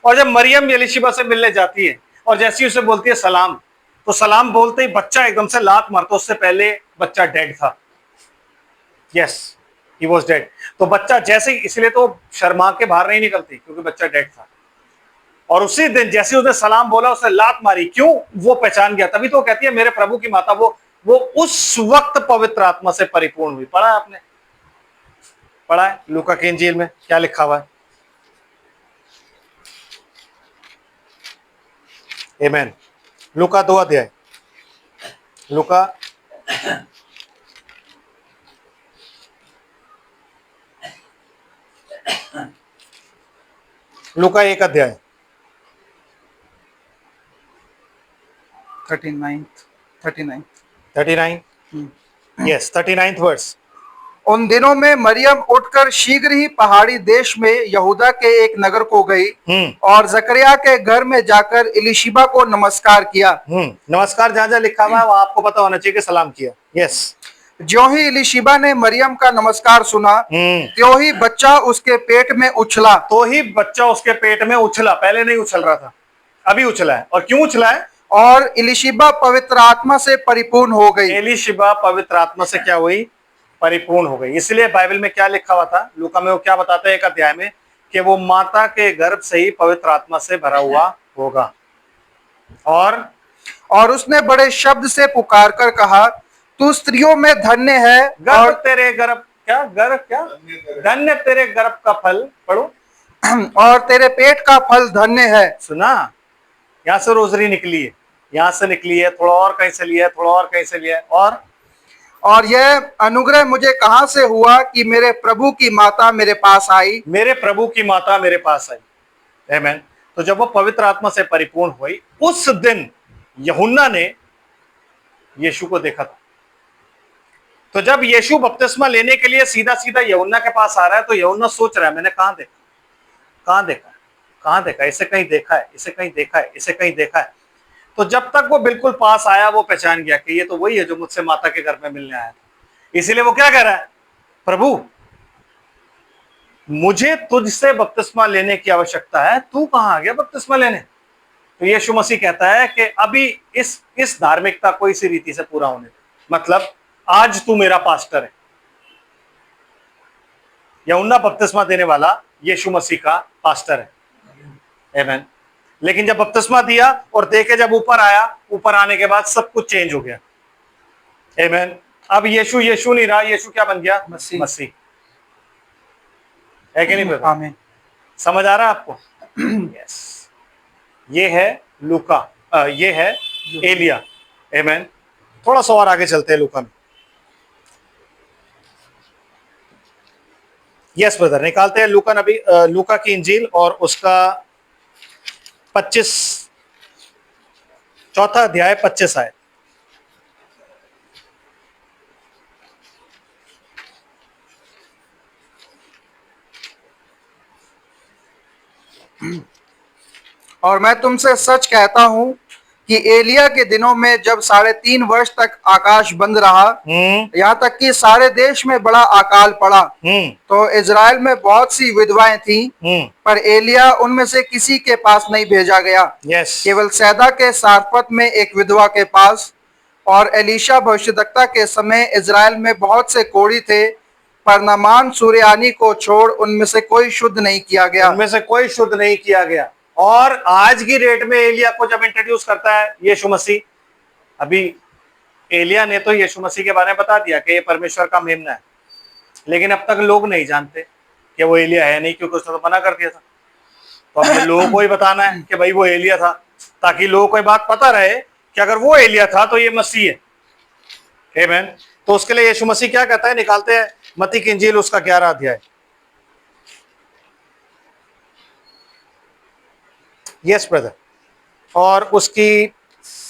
और जब मरियम एलीशिबा से मिलने जाती है और जैसी उसे बोलती है सलाम, तो सलाम बोलते ही बच्चा एकदम से लात मारता। उससे पहले बच्चा डेड था। Yes, he was dead. तो बच्चा जैसे, इसलिए तो शर्मा के बाहर नहीं निकलती क्योंकि बच्चा डेड था। और उसी दिन जैसे उसने सलाम बोला, उसने लात मारी। क्यों? वो पहचान गया। तभी तो कहती है मेरे प्रभु की माता। वो उस वक्त पवित्र आत्मा से परिपूर्ण हुई। पढ़ा आपने? पढ़ा है लूका की इंजील में क्या लिखा हुआ है? आमीन। लूका 2 अध्याय। लूका लूका 1 अध्याय 39। Yes, 39th verse. उन दिनों में मरियम उठकर शीघ्र ही पहाड़ी देश में यहूदा के एक नगर को गई और जकरिया के घर में जाकर इलिशिबा को नमस्कार किया। नमस्कार जहां जहां लिखा हुआ है वो आपको पता होना चाहिए कि सलाम किया। यस। ज्यों ही इलिशिबा ने मरियम का नमस्कार सुना, त्यों ही बच्चा उसके पेट में उछला। तो ही बच्चा उसके पेट में उछला। पहले नहीं उछल रहा था, अभी उछला है। और क्यों उछला है? और इलिशिबा पवित्र आत्मा से परिपूर्ण हो गई। एलीशिबा पवित्र आत्मा से क्या हुई? परिपूर्ण हो गई। इसलिए बाइबल में क्या लिखा हुआ था? लूका में वो क्या बताता है 1 अध्याय में कि वो माता के गर्भ से ही पवित्र आत्मा से भरा हुआ होगा। और उसने बड़े शब्द से पुकार कर कहा, तू स्त्रियों में धन्य है। और तेरे गर्भ क्या? गर्भ क्या? धन्य तेरे गर्भ का फल। पढ़ो। और तेरे पेट का फल धन्य है। सुना? यहां से रोजरी निकली है, यहां से निकली है, थोड़ा और कहीं से लिया है, थोड़ा और कहीं से लिया है। और यह अनुग्रह मुझे कहां से हुआ कि मेरे प्रभु की माता मेरे पास आई। मेरे प्रभु की माता मेरे पास आई। आमीन। तो जब वो पवित्र आत्मा से परिपूर्ण हुई, उस दिन यूहन्ना ने यीशु को देखा था। तो जब यीशु बपतिस्मा लेने के लिए सीधा सीधा यूहन्ना के पास आ रहा है, तो यूहन्ना सोच रहा है मैंने कहां देखा, कहां देखा, कहां देखा, इसे कहीं देखा है, इसे कहीं देखा है, इसे कहीं देखा है। तो जब तक वो बिल्कुल पास आया, वो पहचान गया कि ये तो वही है जो मुझसे माता के घर में मिलने आया था। इसीलिए वो क्या कह रहा है? प्रभु मुझे तुझसे बपतिस्मा लेने की आवश्यकता है, तू कहां आ गया बपतिस्मा लेने? तो यीशु मसीह कहता है कि अभी इस धार्मिकता को इसी रीति से पूरा होने दे। मतलब आज तू मेरा पास्टर है। यूहन्ना बपतिस्मा देने वाला यीशु मसीह का पास्टर है। आमीन। लेकिन जब बपतिस्मा दिया और देखे जब ऊपर आया, ऊपर आने के बाद सब कुछ चेंज हो गया। आमीन। अब यीशु यीशु नहीं रहा, यीशु क्या बन गया? मसीह। मसीह है कि नहीं? आमीन। समझ आ रहा है आपको? यस। ये है लूका, ये है एलिया। आमीन। थोड़ा सा और आगे चलते हैं लूका में। यस ब्रदर, निकालते हैं लूका नबी, लूका की इंजील और उसका 25 चौथा अध्याय 25 आयत। और मैं तुमसे सच कहता हूं कि एलिया के दिनों में जब 3.5 वर्ष तक आकाश बंद रहा, यहाँ तक कि सारे देश में बड़ा अकाल पड़ा, तो इजराइल में बहुत सी विधवाएं थीं, पर एलिया उनमें से किसी के पास नहीं भेजा गया। केवल सैदा के सारपत में एक विधवा के पास। और एलीशा भविष्यद्वक्ता के समय इजराइल में बहुत से कोढ़ी थे, पर नामान सूर्यानी को छोड़ उनमें से कोई शुद्ध नहीं किया गया। उनमें से कोई शुद्ध नहीं किया गया। और आज की डेट में एलिया को जब इंट्रोड्यूस करता है यीशु मसीह, अभी एलिया ने तो यीशु मसीह के बारे में बता दिया कि ये परमेश्वर का मेमना है, लेकिन अब तक लोग नहीं जानते कि वो एलिया है नहीं, क्योंकि उसने तो मना कर दिया था। तो अब लोगों को ही बताना है कि भाई वो एलिया था, ताकि लोगों को ये बात पता रहे कि अगर वो एलिया था तो ये मसीह है। आमीन। तो उसके लिए यीशु मसीह क्या कहता है, निकालते हैं मत्ती की इंजील उसका 11 अध्याय। यस ब्रदर, और उसकी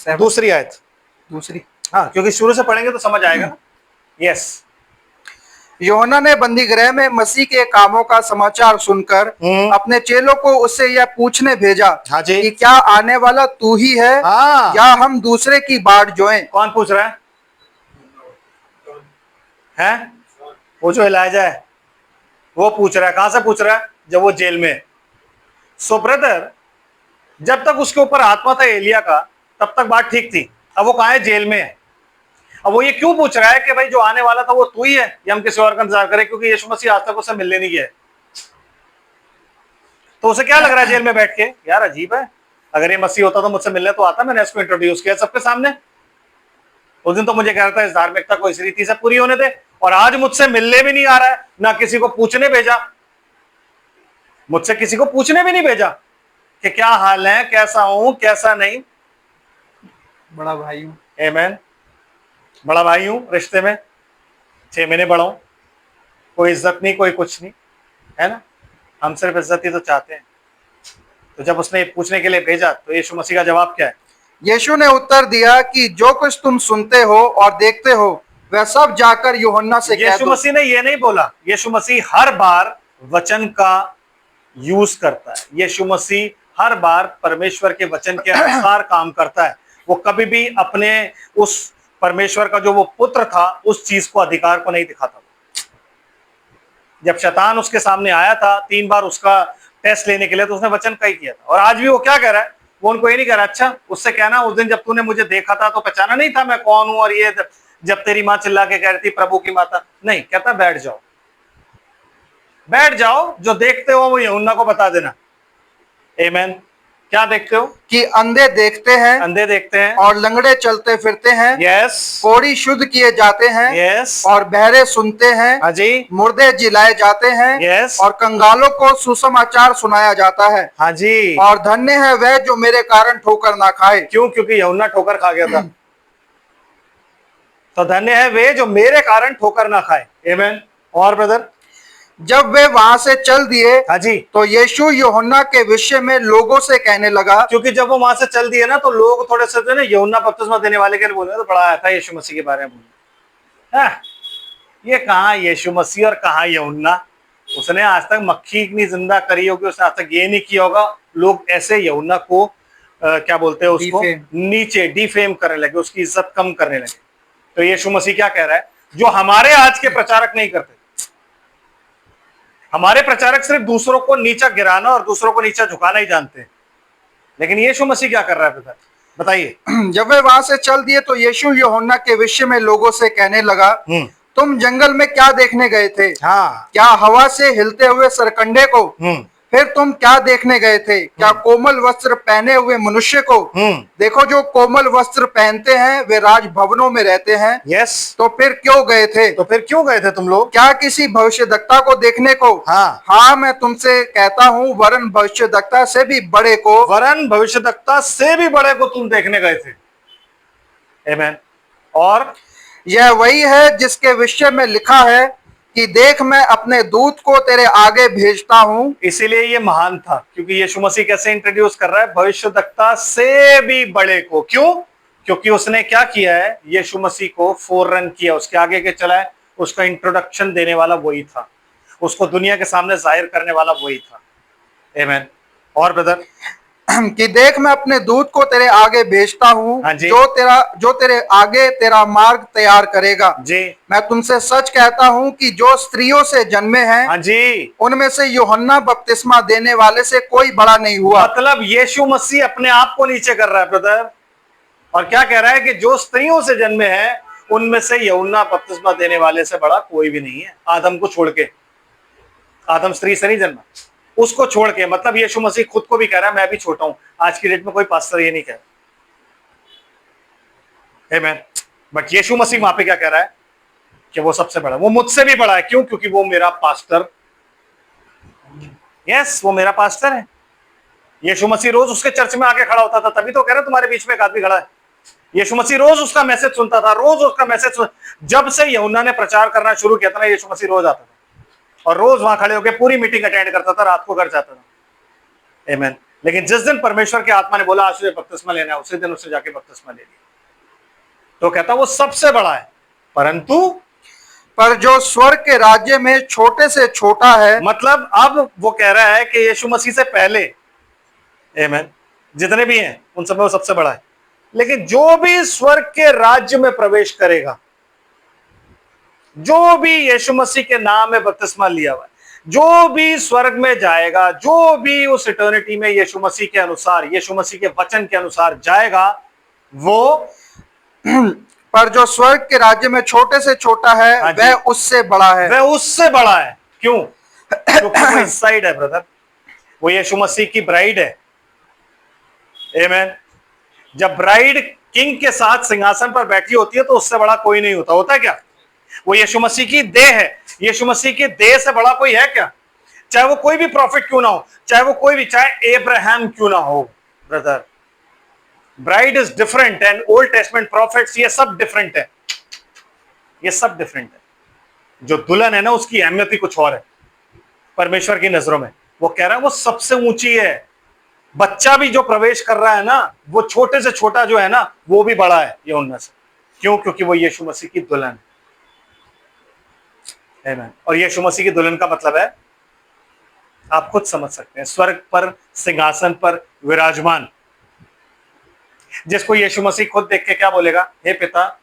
दूसरी आयत। दूसरी, हाँ, क्योंकि शुरू से पढ़ेंगे तो समझ आएगा। यस। यूहन्ना ने बंदीगृह में मसीह के कामों का समाचार सुनकर अपने चेलों को उससे यह पूछने भेजा, हाँ जी, कि क्या आने वाला तू ही है, या हम दूसरे की बाट जोएं? कौन पूछ रहा है? हैं? वो जो इलाजा है वो पूछ रहा है। कहां से पूछ रहा है? जब वो जेल में। सो ब्रदर, जब तक उसके ऊपर आत्मा था एलिया का, तब तक बात ठीक थी। अब वो कहां है? जेल में है। अब वो ये क्यों पूछ रहा है कि भाई जो आने वाला था वो तू ही है या हम किसी और का इंतजार करें? क्योंकि यीशु मसीह आज तक उससे मिलने नहीं गया है। तो उसे क्या लग रहा है जेल में बैठ के, यार अजीब है, अगर ये मसीह होता तो मुझसे मिलने तो आता, मैंने इसको इंट्रोड्यूस किया सबके सामने। उस दिन तो मुझे कह रहा था इस धार्मिकता को इस रीति से पूरी होने दे, और आज मुझसे मिलने भी नहीं आ रहा है, ना किसी को पूछने भेजा, मुझसे किसी को पूछने भी नहीं भेजा कि क्या हाल है, कैसा हूं, कैसा नहीं। बड़ा भाई हूं। आमीन। बड़ा भाई हूं, रिश्ते में 6 महीने बड़ा हूं, कोई इज्जत नहीं, कोई कुछ नहीं, है ना। हम सिर्फ इज्जत ही तो चाहते हैं। तो जब उसने पूछने के लिए भेजा तो यीशु मसीह का जवाब क्या है? यीशु ने उत्तर दिया कि जो कुछ तुम सुनते हो और देखते हो वह सब जाकर यूहन्ना से कह दो। यीशु मसीह ने ये नहीं बोला। यीशु मसीह हर बार वचन का यूज करता है। यीशु मसीह हर बार परमेश्वर के वचन के अनुसार काम करता है। वो कभी भी अपने उस परमेश्वर का जो वो पुत्र था उस चीज को, अधिकार को नहीं दिखाता। जब शैतान उसके सामने आया था 3 बार उसका टेस्ट लेने के लिए, तो उसने वचन का ही किया था। और आज भी वो क्या कह रहा है? वो उनको ये नहीं कह रहा, अच्छा उससे कहना उस दिन जब तूने मुझे देखा था तो पहचाना नहीं था मैं कौन हूं, और ये जब तेरी माँ चिल्ला के कह रही थी प्रभु की माता, नहीं कहता बैठ जाओ, बैठ जाओ, जो देखते हो वो यूहन्ना को बता देना। आमीन। क्या देखते हो? कि अंधे देखते हैं, अंधे देखते हैं, और लंगड़े चलते फिरते हैं, यस, कोढ़ी शुद्ध किए जाते हैं, यस, और बहरे सुनते हैं, हाँ जी, मुर्दे जिलाए जाते हैं, यस, और कंगालों को सुसमाचार सुनाया जाता है। हाँ जी। और धन्य है वह जो मेरे कारण ठोकर ना खाए। क्यों? क्योंकि यूहन्ना ठोकर खा गया था। तो धन्य है वे जो मेरे कारण ठोकर ना खाए। आमीन। और ब्रदर, जब वे वहां से चल दिए, हाँ जी, तो यीशु यूहन्ना के विषय में लोगों से कहने लगा, क्योंकि जब वो वहां से चल दिए ना तो लोग थोड़े से ना यूहन्ना बपतिस्मा देने वाले के लिए बोले, तो बड़ा आया था यीशु मसीह के बारे में बोले, ये कहाँ यीशु मसीह और कहाँ यूहन्ना। उसने आज तक मक्खी इतनी जिंदा करी होगी, उसने आज तक ये नहीं किया होगा। लोग ऐसे यूहन्ना को क्या बोलते हैं उसको, नीचे डिफेम करने लगे, उसकी इज्जत कम करने लगे। तो यीशु मसीह क्या कह रहा है? जो हमारे आज के प्रचारक नहीं करते, हमारे प्रचारक सिर्फ दूसरों को नीचा गिराना और दूसरों को नीचा झुकाना ही जानते हैं, लेकिन यीशु मसीह क्या कर रहा है ब्रदर, बताइए। जब वे वहां से चल दिए तो यीशु यूहन्ना के विषय में लोगों से कहने लगा, तुम जंगल में क्या देखने गए थे? हाँ, क्या हवा से हिलते हुए सरकंडे को? फिर तुम क्या देखने गए थे? क्या कोमल वस्त्र पहने हुए मनुष्य को? देखो, जो कोमल वस्त्र पहनते हैं वे राजभवनों में रहते हैं। यस। तो फिर क्यों गए थे? तो फिर क्यों गए थे तुम लोग? क्या किसी भविष्यद्वक्ता को देखने को? हाँ, हाँ, मैं तुमसे कहता हूँ, वरन भविष्यद्वक्ता से भी बड़े को। वरन भविष्यद्वक्ता से भी बड़े को तुम देखने गए थे। आमीन। और यह वही है जिसके विषय में लिखा है कि देख, मैं अपने दूत को तेरे आगे भेजता हूँ। इसीलिए ये महान था, क्योंकि यीशु मसीह कैसे इंट्रोड्यूस कर रहा है, भविष्यद्वक्ता से भी बड़े को। क्यों? क्योंकि उसने क्या किया है, यीशु मसीह को फोररन किया, उसके आगे के चला है, उसका इंट्रोडक्शन देने वाला वही था, उसको दुनिया के सामने जाहिर करने वाला वही था। आमीन। और ब्रदर, कि देख, मैं अपने दूत को तेरे आगे भेजता हूँ, हाँ जी, जो तेरे आगे तेरा मार्ग तैयार करेगा जी। मैं तुमसे सच कहता हूँ कि जो स्त्रियों से जन्मे हैं, हाँ जी, उनमें से यूहन्ना बपतिस्मा देने वाले से कोई बड़ा नहीं हुआ। मतलब यीशु मसीह अपने आप को नीचे कर रहा है ब्रदर, और क्या कह रहा है कि जो स्त्रियों से जन्मे हैं उनमें से यूहन्ना बपतिस्मा देने वाले से बड़ा कोई भी नहीं है, आदम को छोड़ के। आदम स्त्री से नहीं जन्मा, उसको छोड़ के। मतलब यीशु मसीह खुद को भी कह रहा है, मैं भी छोटा हूं। आज की डेट में कोई पास्टर ये नहीं कह रहा, आमीन। बट यीशु मसीह वहां पे क्या कह रहा है कि वो सबसे बड़ा, वो मुझसे भी बड़ा है। क्यों? क्योंकि वो मेरा पास्टर, यस, वो मेरा पास्टर है। यीशु मसीह रोज उसके चर्च में आके खड़ा होता था, तभी तो कह रहे तुम्हारे बीच में एक आदमी खड़ा है। यीशु मसीह रोज उसका मैसेज सुनता था, रोज उसका मैसेज जब से यूहन्ना ने प्रचार करना शुरू किया था ना, यीशु मसीह रोज आता था और रोज वहां खड़े होकर पूरी मीटिंग अटेंड करता था, रात को घर जाता था। आमीन। लेकिन जिस दिन परमेश्वर की आत्मा ने बोला आज तुझे बपतिस्मा लेना है, उसी दिन उससे जाके बपतिस्मा ले लिया। तो कहता वो सबसे बड़ा है, परंतु पर जो स्वर्ग के राज्य में छोटे से छोटा है। मतलब अब वो कह रहा है कि यीशु मसीह से पहले, आमीन, जितने भी हैं उन सब में वो सबसे बड़ा है। लेकिन जो भी स्वर्ग के राज्य में प्रवेश करेगा, जो भी यीशु मसीह के नाम में बपतिस्मा लिया हुआ है, जो भी स्वर्ग में जाएगा, जो भी उस इटर्निटी में यीशु मसीह के अनुसार, यीशु मसीह के वचन के अनुसार जाएगा, वो पर जो स्वर्ग के राज्य में छोटे से छोटा है, हाँ वह उससे बड़ा है। वह उससे बड़ा है। क्यों? क्योंकि वो इस साइड है ब्रदर, वो यीशु मसीह की ब्राइड है। आमीन। जब ब्राइड किंग के साथ सिंहासन पर बैठी होती है तो उससे बड़ा कोई नहीं होता। होता है क्या? वो यीशु मसीह की देह है। यीशु मसीह की देह से बड़ा कोई है क्या? चाहे वो कोई भी प्रॉफिट क्यों ना हो, चाहे वो कोई भी, चाहे अब्राहम क्यों ना हो brother, bride is different and Old testament profits, ये सब डिफरेंट है, ये सब डिफरेंट है। जो दुल्हन है ना, उसकी अहमियत ही कुछ और है परमेश्वर की नजरों में। वो कह रहा है वो सबसे ऊंची है। बच्चा भी जो प्रवेश कर रहा है ना, वो छोटे से छोटा जो है ना, वो भी बड़ा है ये उनमें से। क्यों? क्योंकि वो यीशु मसीह की दुल्हन है। आमीन। और यीशु मसीह की दुल्हन का मतलब है, आप खुद समझ सकते हैं, स्वर्ग पर सिंहासन पर विराजमान, जिसको यीशु मसीह खुद देख के क्या बोलेगा, हे पिता,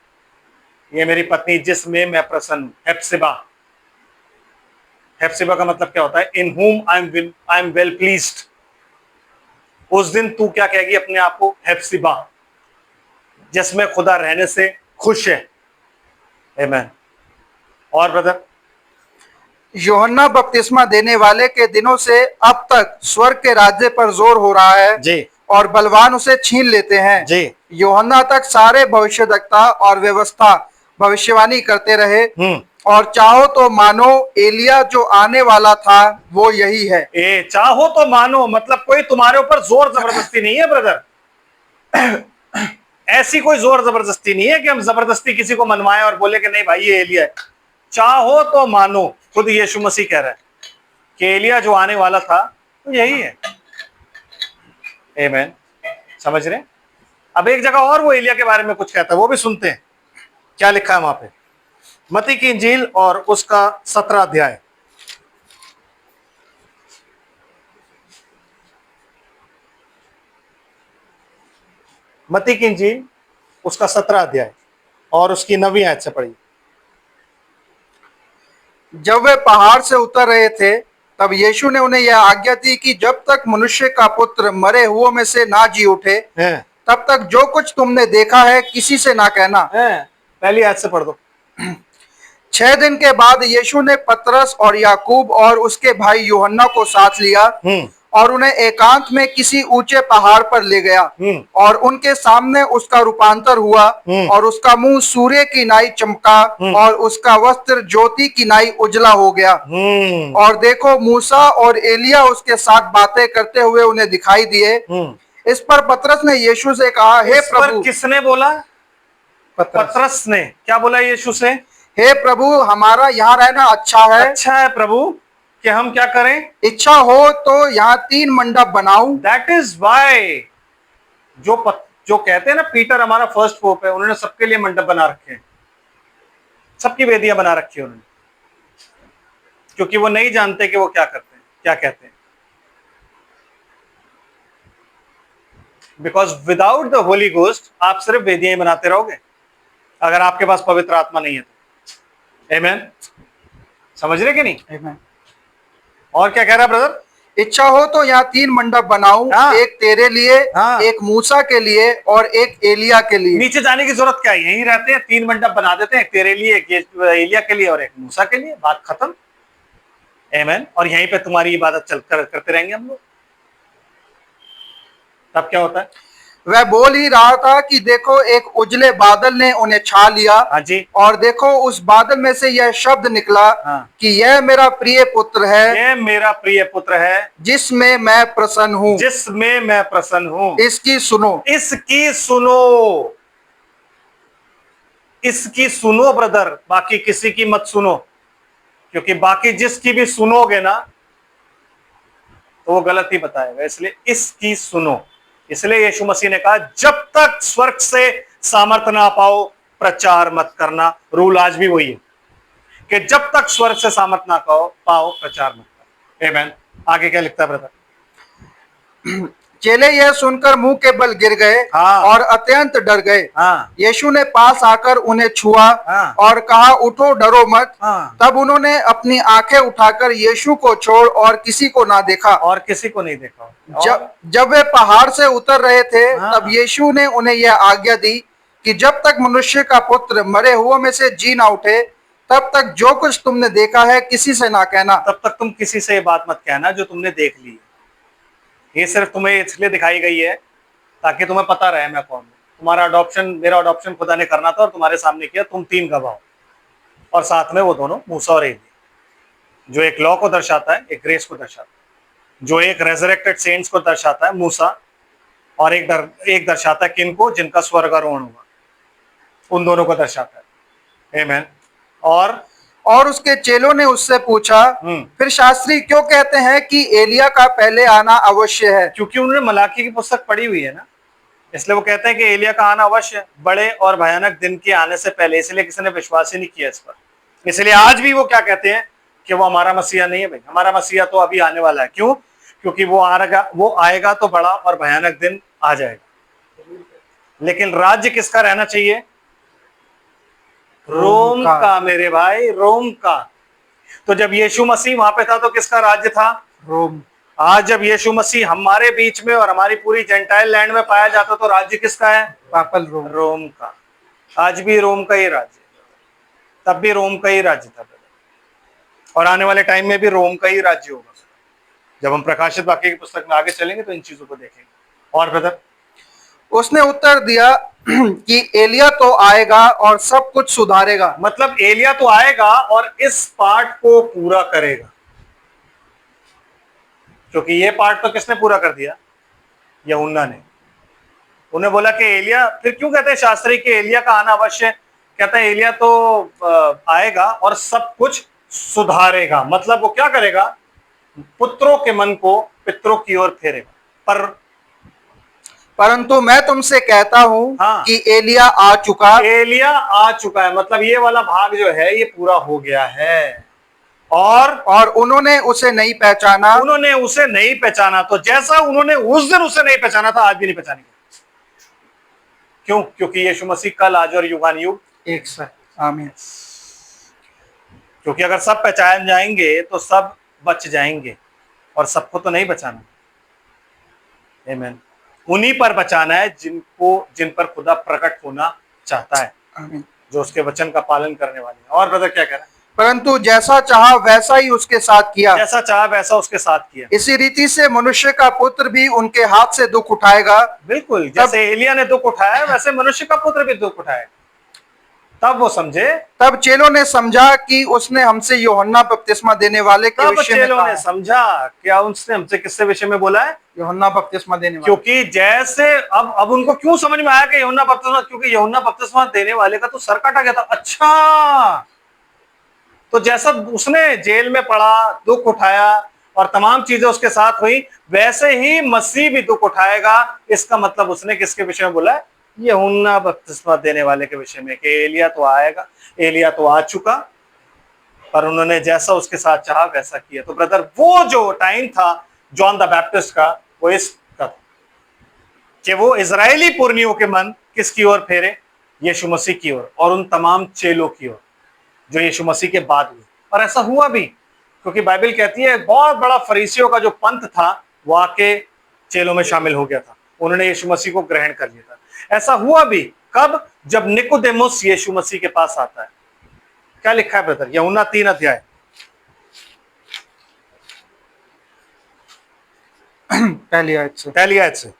ये मेरी पत्नी जिसमें मैं प्रसन्न हूं। हेप्सिबा, हेप्सिबा का मतलब क्या होता है? इन हुम आई एम वेल प्लीज्ड। उस दिन तू क्या कहेगी अपने आप को? हेप्सिबा, जिसमें खुदा रहने से खुश है। आमीन। और ब्रदर, यूहन्ना बपतिस्मा देने वाले के दिनों से अब तक स्वर्ग के राज्य पर जोर हो रहा है जी, और बलवान उसे छीन लेते हैं जी। यूहन्ना तक सारे भविष्यद्वक्ता और व्यवस्था भविष्यवाणी करते रहे, और चाहो तो मानो एलिया जो आने वाला था वो यही है। चाहो तो मानो, मतलब कोई तुम्हारे ऊपर जोर जबरदस्ती नहीं है ब्रदर। ऐसी कोई जोर जबरदस्ती नहीं है कि हम जबरदस्ती किसी को मनवाएं और बोले कि नहीं भाई ये एलिया है। चाहो तो मानो, खुद यीशु मसीह कह रहा है कि एलिया जो आने वाला था तो यही है। आमीन। समझ रहे? अब एक जगह और वो एलिया के बारे में कुछ कहता है, वो भी सुनते हैं। क्या लिखा है वहां पे? मत्ती की इंजील और उसका 17 अध्याय। मत्ती की इंजील उसका 17 अध्याय और उसकी 9वीं आयत से पढ़िए। जब वे पहाड़ से उतर रहे थे तब यीशु ने उन्हें यह आज्ञा दी कि जब तक मनुष्य का पुत्र मरे हुओं में से ना जी उठे, तब तक जो कुछ तुमने देखा है किसी से ना कहना। पहली आयत से पढ़ दो। 6 दिन के बाद यीशु ने पतरस और याकूब और उसके भाई यूहन्ना को साथ लिया और उन्हें एकांत में किसी ऊंचे पहाड़ पर ले गया और उनके सामने उसका रूपांतर हुआ और उसका मुंह सूर्य की नाई चमका और उसका वस्त्र ज्योति की नाई उजला हो गया। और देखो, मूसा और एलिया उसके साथ बातें करते हुए उन्हें दिखाई दिए। इस पर पतरस ने यीशु से कहा, हे प्रभु। किसने बोला? पतरस ने क्या बोला यीशु से? हे प्रभु, हमारा यहाँ रहना अच्छा है। अच्छा है प्रभु कि हम क्या करें? इच्छा हो तो यहाँ 3 मंडप बनाऊं। दैट इज वाई जो कहते हैं ना, पीटर हमारा फर्स्ट पोप है, उन्होंने सबके लिए मंडप बना रखे हैं, सबकी वेदियां बना रखी है उन्होंने, क्योंकि वो नहीं जानते कि वो क्या करते हैं, क्या कहते हैं। Because without the Holi ghost आप सिर्फ वेदियां ही बनाते रहोगे, अगर आपके पास पवित्र आत्मा नहीं है तो। आमीन। समझ रहे कि नहीं? Amen. और क्या कह रहा है ब्रदर? इच्छा हो तो यहाँ 3 मंडप बनाऊं, एक तेरे लिए, एक मूसा के लिए और एक एलिया के लिए। नीचे जाने की जरूरत क्या है? यहीं रहते हैं, 3 मंडप बना देते हैं, एक तेरे लिए, एक एलिया के लिए और एक मूसा के लिए, बात खत्म। आमीन। और यहीं पे तुम्हारी इबादत करते रहेंगे हम लोग। तब क्या होता है? वह बोल ही रहा था कि देखो, एक उजले बादल ने उन्हें छा लिया। हाँ जी। और देखो, उस बादल में से यह शब्द निकला कि यह मेरा प्रिय पुत्र है, यह मेरा प्रिय पुत्र है, जिसमें मैं प्रसन्न हूँ, जिसमें मैं प्रसन्न हूँ, इसकी सुनो। इसकी सुनो, इसकी सुनो ब्रदर, बाकी किसी की मत सुनो, क्योंकि बाकी जिसकी भी सुनोगे ना तो वो गलत ही बताएगा, इसलिए इसकी सुनो। इसलिए यीशु मसीह ने कहा, जब तक स्वर्ग से सामर्थ ना पाओ प्रचार मत करना। रूल आज भी वही है कि जब तक स्वर्ग से सामर्थ ना पाओ प्रचार मत करो। आमीन। आगे क्या लिखता है ब्रदर? चेले यह सुनकर मुंह के बल गिर गए और अत्यंत डर गए। यीशु ने पास आकर उन्हें छुआ और कहा, उठो, डरो मत। तब उन्होंने अपनी आंखें उठाकर यीशु को छोड़ और किसी को ना देखा। और किसी को नहीं देखा। जब वे पहाड़ से उतर रहे थे तब यीशु ने उन्हें यह आज्ञा दी कि जब तक मनुष्य का पुत्र मरे हुओं में से जी ना उठे, तब तक जो कुछ तुमने देखा है किसी से ना कहना। तब तक तुम किसी से ये बात मत कहना जो तुमने देख ली। ये सिर्फ तुम्हें इसलिए दिखाई गई है ताकि तुम्हें पता रहे मैं कौन हूं। तुम्हारा अडॉप्शन, मेरा अडॉप्शन खुदा ने करना था और तुम्हारे सामने किया, तुम 3 गवाह हो। और साथ में वो दोनों, मूसा और एलिया, जो एक लॉ को दर्शाता है, एक ग्रेस को दर्शाता है, जो एक रेजरेक्टेड सेंट्स को दर्शाता है मूसा, और एक दर्शाता है किनको, जिनका स्वर्गारोहण हुआ, उन दोनों को दर्शाता है। आमीन। और उसके चेलों ने उससे पूछा, फिर शास्त्री क्यों कहते हैं कि एलिया का पहले आना अवश्य है? क्योंकि उन्होंने मलाकी की पुस्तक पढ़ी हुई है ना, इसलिए वो कहते हैं कि एलिया का आना अवश्य है, बड़े और भयानक दिन के आने से पहले। इसलिए किसी ने विश्वास ही नहीं किया इस पर। इसलिए आज भी वो क्या कहते हैं कि वो हमारा मसीहा नहीं है। भाई, हमारा मसीहा तो अभी आने वाला है। क्यों? क्योंकि वो आएगा तो बड़ा और भयानक दिन आ जाएगा। लेकिन राज्य किसका रहना चाहिए? रोम का मेरे भाई, रोम का। तो जब यीशु मसीह वहां पे था तो किसका राज्य था? रोम। आज जब यीशु मसीह हमारे बीच में और हमारी पूरी जेंटाइल लैंड में पाया जाता तो राज्य किसका है? पापल रोम। रोम का। आज भी रोम का ही राज्य, तब भी रोम का ही राज्य था और आने वाले टाइम में भी रोम का ही राज्य होगा। जब हम प्रकाशित वाक्य की पुस्तक में आगे चलेंगे तो इन चीजों को देखेंगे। और ब्रदर? उसने उत्तर दिया कि एलिया तो आएगा और सब कुछ सुधारेगा। मतलब एलिया तो आएगा और इस पार्ट को पूरा करेगा, क्योंकि ये पार्ट तो किसने पूरा कर दिया? यूहन्ना ने। उन्हें बोला कि एलिया, फिर क्यों कहते हैं शास्त्री कि एलिया का आना अवश्य? कहते हैं एलिया तो आएगा और सब कुछ सुधारेगा। मतलब वो क्या करेगा? पुत्रों के मन को पितरों की ओर फेरेगा। परंतु मैं तुमसे कहता हूं कि एलिया आ चुका। एलिया आ चुका है, मतलब ये वाला भाग जो है ये पूरा हो गया है और उन्होंने उसे नहीं पहचाना। उन्होंने उसे नहीं पहचाना। तो जैसा उन्होंने उस दिन उसे नहीं पहचाना था, आज भी नहीं पहचानेंगे। क्यों? क्योंकि यीशु मसीह कल, आज और युगानुयुग एक साथ। आमीन। क्योंकि अगर सब पहचान जाएंगे तो सब बच जाएंगे, और सबको तो नहीं बचाना। आमीन। उन्हीं पर बचाना है जिन पर खुदा प्रकट होना चाहता है, जो उसके वचन का पालन करने वाले हैं। और ब्रदर क्या कह रहा है? परंतु जैसा चाहा वैसा ही उसके साथ किया, जैसा चाहा वैसा उसके साथ किया। इसी रीति से मनुष्य का पुत्र भी उनके हाथ से दुख उठाएगा। बिल्कुल, जैसे एलिया ने दुख उठाया वैसे मनुष्य का पुत्र भी दुख उठाएगा। तब वो समझे, तब चेलों ने समझा कि उसने हमसे यूहन्ना बपतिस्मा देने वाले के विषय में चेलों ने समझा क्या उसने हमसे किसके विषय में बोला है? यूहन्ना बपतिस्मा देने वाले। क्योंकि जैसे अब उनको क्यों समझ में आया कि यूहन्ना बपतिस्मा, क्योंकि यूहन्ना बपतिस्मा देने वाले का तो सर काटा गया था। अच्छा, तो जैसा उसने जेल में पड़ा, दुख उठाया और तमाम चीजें उसके साथ हुई, वैसे ही मसीह भी दुख उठाएगा। इसका मतलब उसने किसके विषय में बोला है? यूहन्ना बपतिस्मा देने वाले के विषय में, कि एलिया तो आएगा, एलिया तो आ चुका, पर उन्होंने जैसा उसके साथ चाहा वैसा किया। तो ब्रदर, वो जो टाइम था जॉन द बैप्टिस्ट का, वो इसका था कि वो इजरायली पुरनियों के मन किसकी ओर फेरे? यीशु मसीह की ओर, और उन तमाम चेलों की ओर जो यीशु मसीह के बाद हुए। और ऐसा हुआ भी, क्योंकि बाइबल कहती है बहुत बड़ा फरीसियों का जो पंथ था वो आके चेलों में शामिल हो गया था, उन्होंने यीशु मसीह को ग्रहण कर लिया था। ऐसा हुआ भी कब? जब निकोदेमुस यीशु मसीह के पास आता है। क्या लिखा है ब्रदर? यूहन्ना 3 अध्याय पहली आयत से।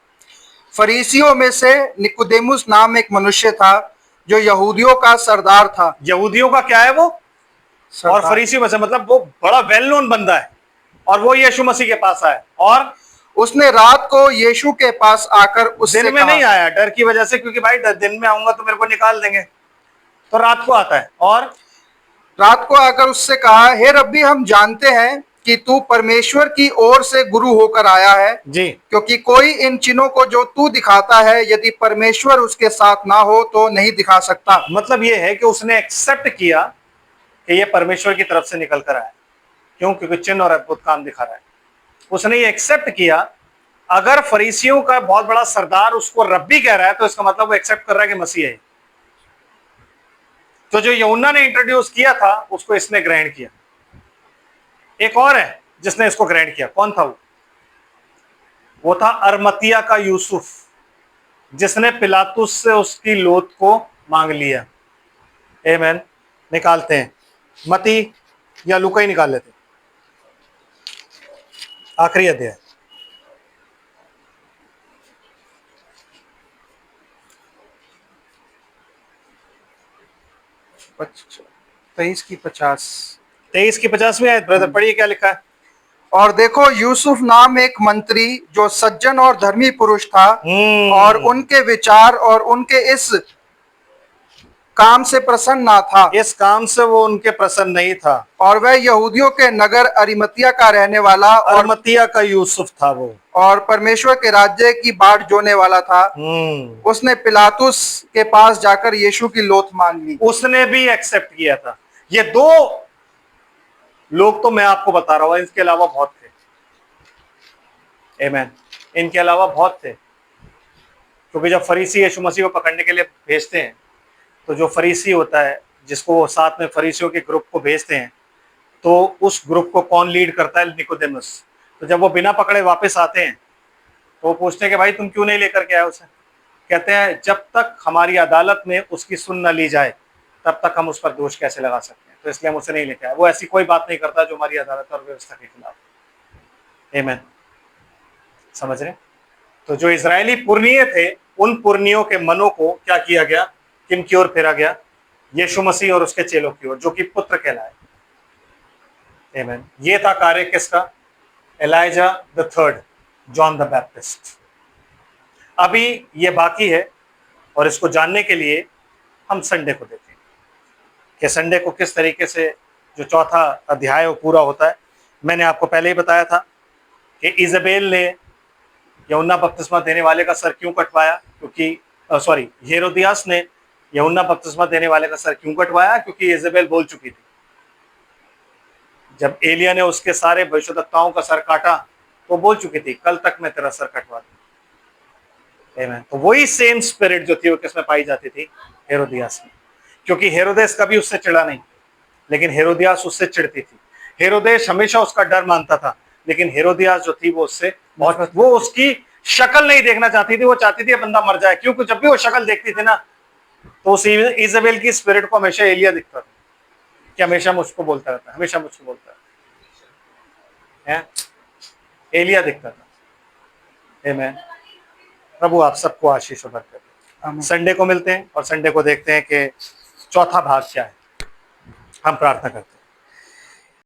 फरीसियों में से निकोदेमुस नाम एक मनुष्य था जो यहूदियों का सरदार था। यहूदियों का क्या है वो? और फरीसियों में से मतलब वो बड़ा वेल नोन बंदा है, और वो यीशु मसीह के पास आया, और उसने रात को यीशु के पास आकर उससे दिन में नहीं आया डर की वजह से, क्योंकि भाई दिन में आऊंगा तो मेरे को निकाल देंगे, तो रात को आता है, और रात को आकर उससे कहा, हे रब्बी, हम जानते हैं कि तू परमेश्वर की ओर से गुरु होकर आया है जी, क्योंकि कोई इन चिन्हों को जो तू दिखाता है यदि परमेश्वर उसके साथ ना हो तो नहीं दिखा सकता। मतलब ये है कि उसने एक्सेप्ट किया कि ये परमेश्वर की तरफ से निकल कर आया। क्यों? क्योंकि चिन्ह और अद्भुत काम दिखा रहा है। उसने ये एक्सेप्ट किया। अगर फरीसियों का बहुत बड़ा सरदार उसको रब्बी कह रहा है तो इसका मतलब वो एक्सेप्ट कर रहा है कि मसीह है। तो जो यूहन्ना ने इंट्रोड्यूस किया था उसको इसने ग्रहण किया। एक और है जिसने इसको ग्रहण किया। कौन था वो था अरमतिया का यूसुफ, जिसने पिलातुस से उसकी लोथ को मांग लिया। आमीन। निकालते हैं, मती या लूका ही निकाल लेते, आखिरी अध्याय। तेईस की 50वीं आयत ब्रदर पढ़िए, क्या लिखा है? और देखो, यूसुफ नाम एक मंत्री जो सज्जन और धर्मी पुरुष था और उनके विचार और उनके इस काम से प्रसन्न ना था। इस काम से वो उनके प्रसन्न नहीं था। और वह यहूदियों के नगर अरिमतिया का रहने वाला और अरिमतिया का यूसुफ था वो, और परमेश्वर के राज्य की बाट जोने वाला था। उसने पिलातुस के पास जाकर यीशु की लोथ मांग ली। उसने भी एक्सेप्ट किया था। ये दो लोग तो मैं आपको बता रहा हूं, इसके अलावा बहुत थे। आमीन। इनके अलावा बहुत थे, क्योंकि जब फरीसी यीशु मसीह को पकड़ने के लिए भेजते हैं तो जो फरीसी होता है जिसको वो साथ में फरीसियों के ग्रुप को भेजते हैं, तो उस ग्रुप को कौन लीड करता है? निकोदेमुस। तो जब वो बिना पकड़े वापस आते हैं तो वो पूछते हैं कि भाई तुम क्यों नहीं लेकर के आए उसे? कहते हैं जब तक हमारी अदालत में उसकी सुन न ली जाए तब तक हम उस पर दोष कैसे लगा सकते हैं, तो इसलिए हम उसे नहीं लेकर आए। वो ऐसी कोई बात नहीं करता जो हमारी अदालत और व्यवस्था के खिलाफ। आमीन। समझ रहे? तो जो इजरायली पुरनिये थे, उन पुरनियों के मनों को क्या किया गया? किन की ओर फेरा गया? यीशु मसीह और उसके चेलों की ओर, जो कि पुत्र कहलाए। आमीन। ये था कार्य किसका? Elijah the third, John the Baptist. अभी ये बाकी है, और इसको जानने के लिए हम संडे को देखेंगे कि संडे को किस तरीके से जो चौथा अध्याय वो पूरा होता है। मैंने आपको पहले ही बताया था कि इजबेल ने यूहन्ना बपतिस्मा देने वाले का सर क्यों कटवाया, क्योंकि हेरोदियास ने यूहन्ना बपतिस्मा देने वाले का सर क्यों कटवाया? क्योंकि इजबेल बोल चुकी थी। जब एलिया ने उसके सारे भविष्यद्वक्ताओं का सर काटा तो बोल चुकी थी, कल तक मैं तेरा सर कटवा दूं। आमीन। तो वही सेम स्पिरिट जो थी वो किसमें पाई जाती थी? हेरोदियास में। क्योंकि हेरोदेस कभी उससे चिढ़ा नहीं, लेकिन हेरोदियास उससे चिढ़ती थी। हेरोदेस हमेशा उसका डर मानता था, लेकिन हेरोदियास जो थी वो उससे बहुत, वो उसकी शक्ल नहीं देखना चाहती थी, वो चाहती थी बंदा मर जाए, क्योंकि जब भी वो शक्ल देखती थी ना तो उस इजेबेल की स्पिरिट को हमेशा एलिया दिखता था कि हमेशा मुझको बोलता रहता है, हमेशा मुझको बोलता है, एलिया दिखता था। आमीन। प्रभु आप सबको आशीष और बरकत दे। संडे को मिलते हैं और संडे को देखते हैं कि चौथा भाग क्या है। हम प्रार्थना करते हैं।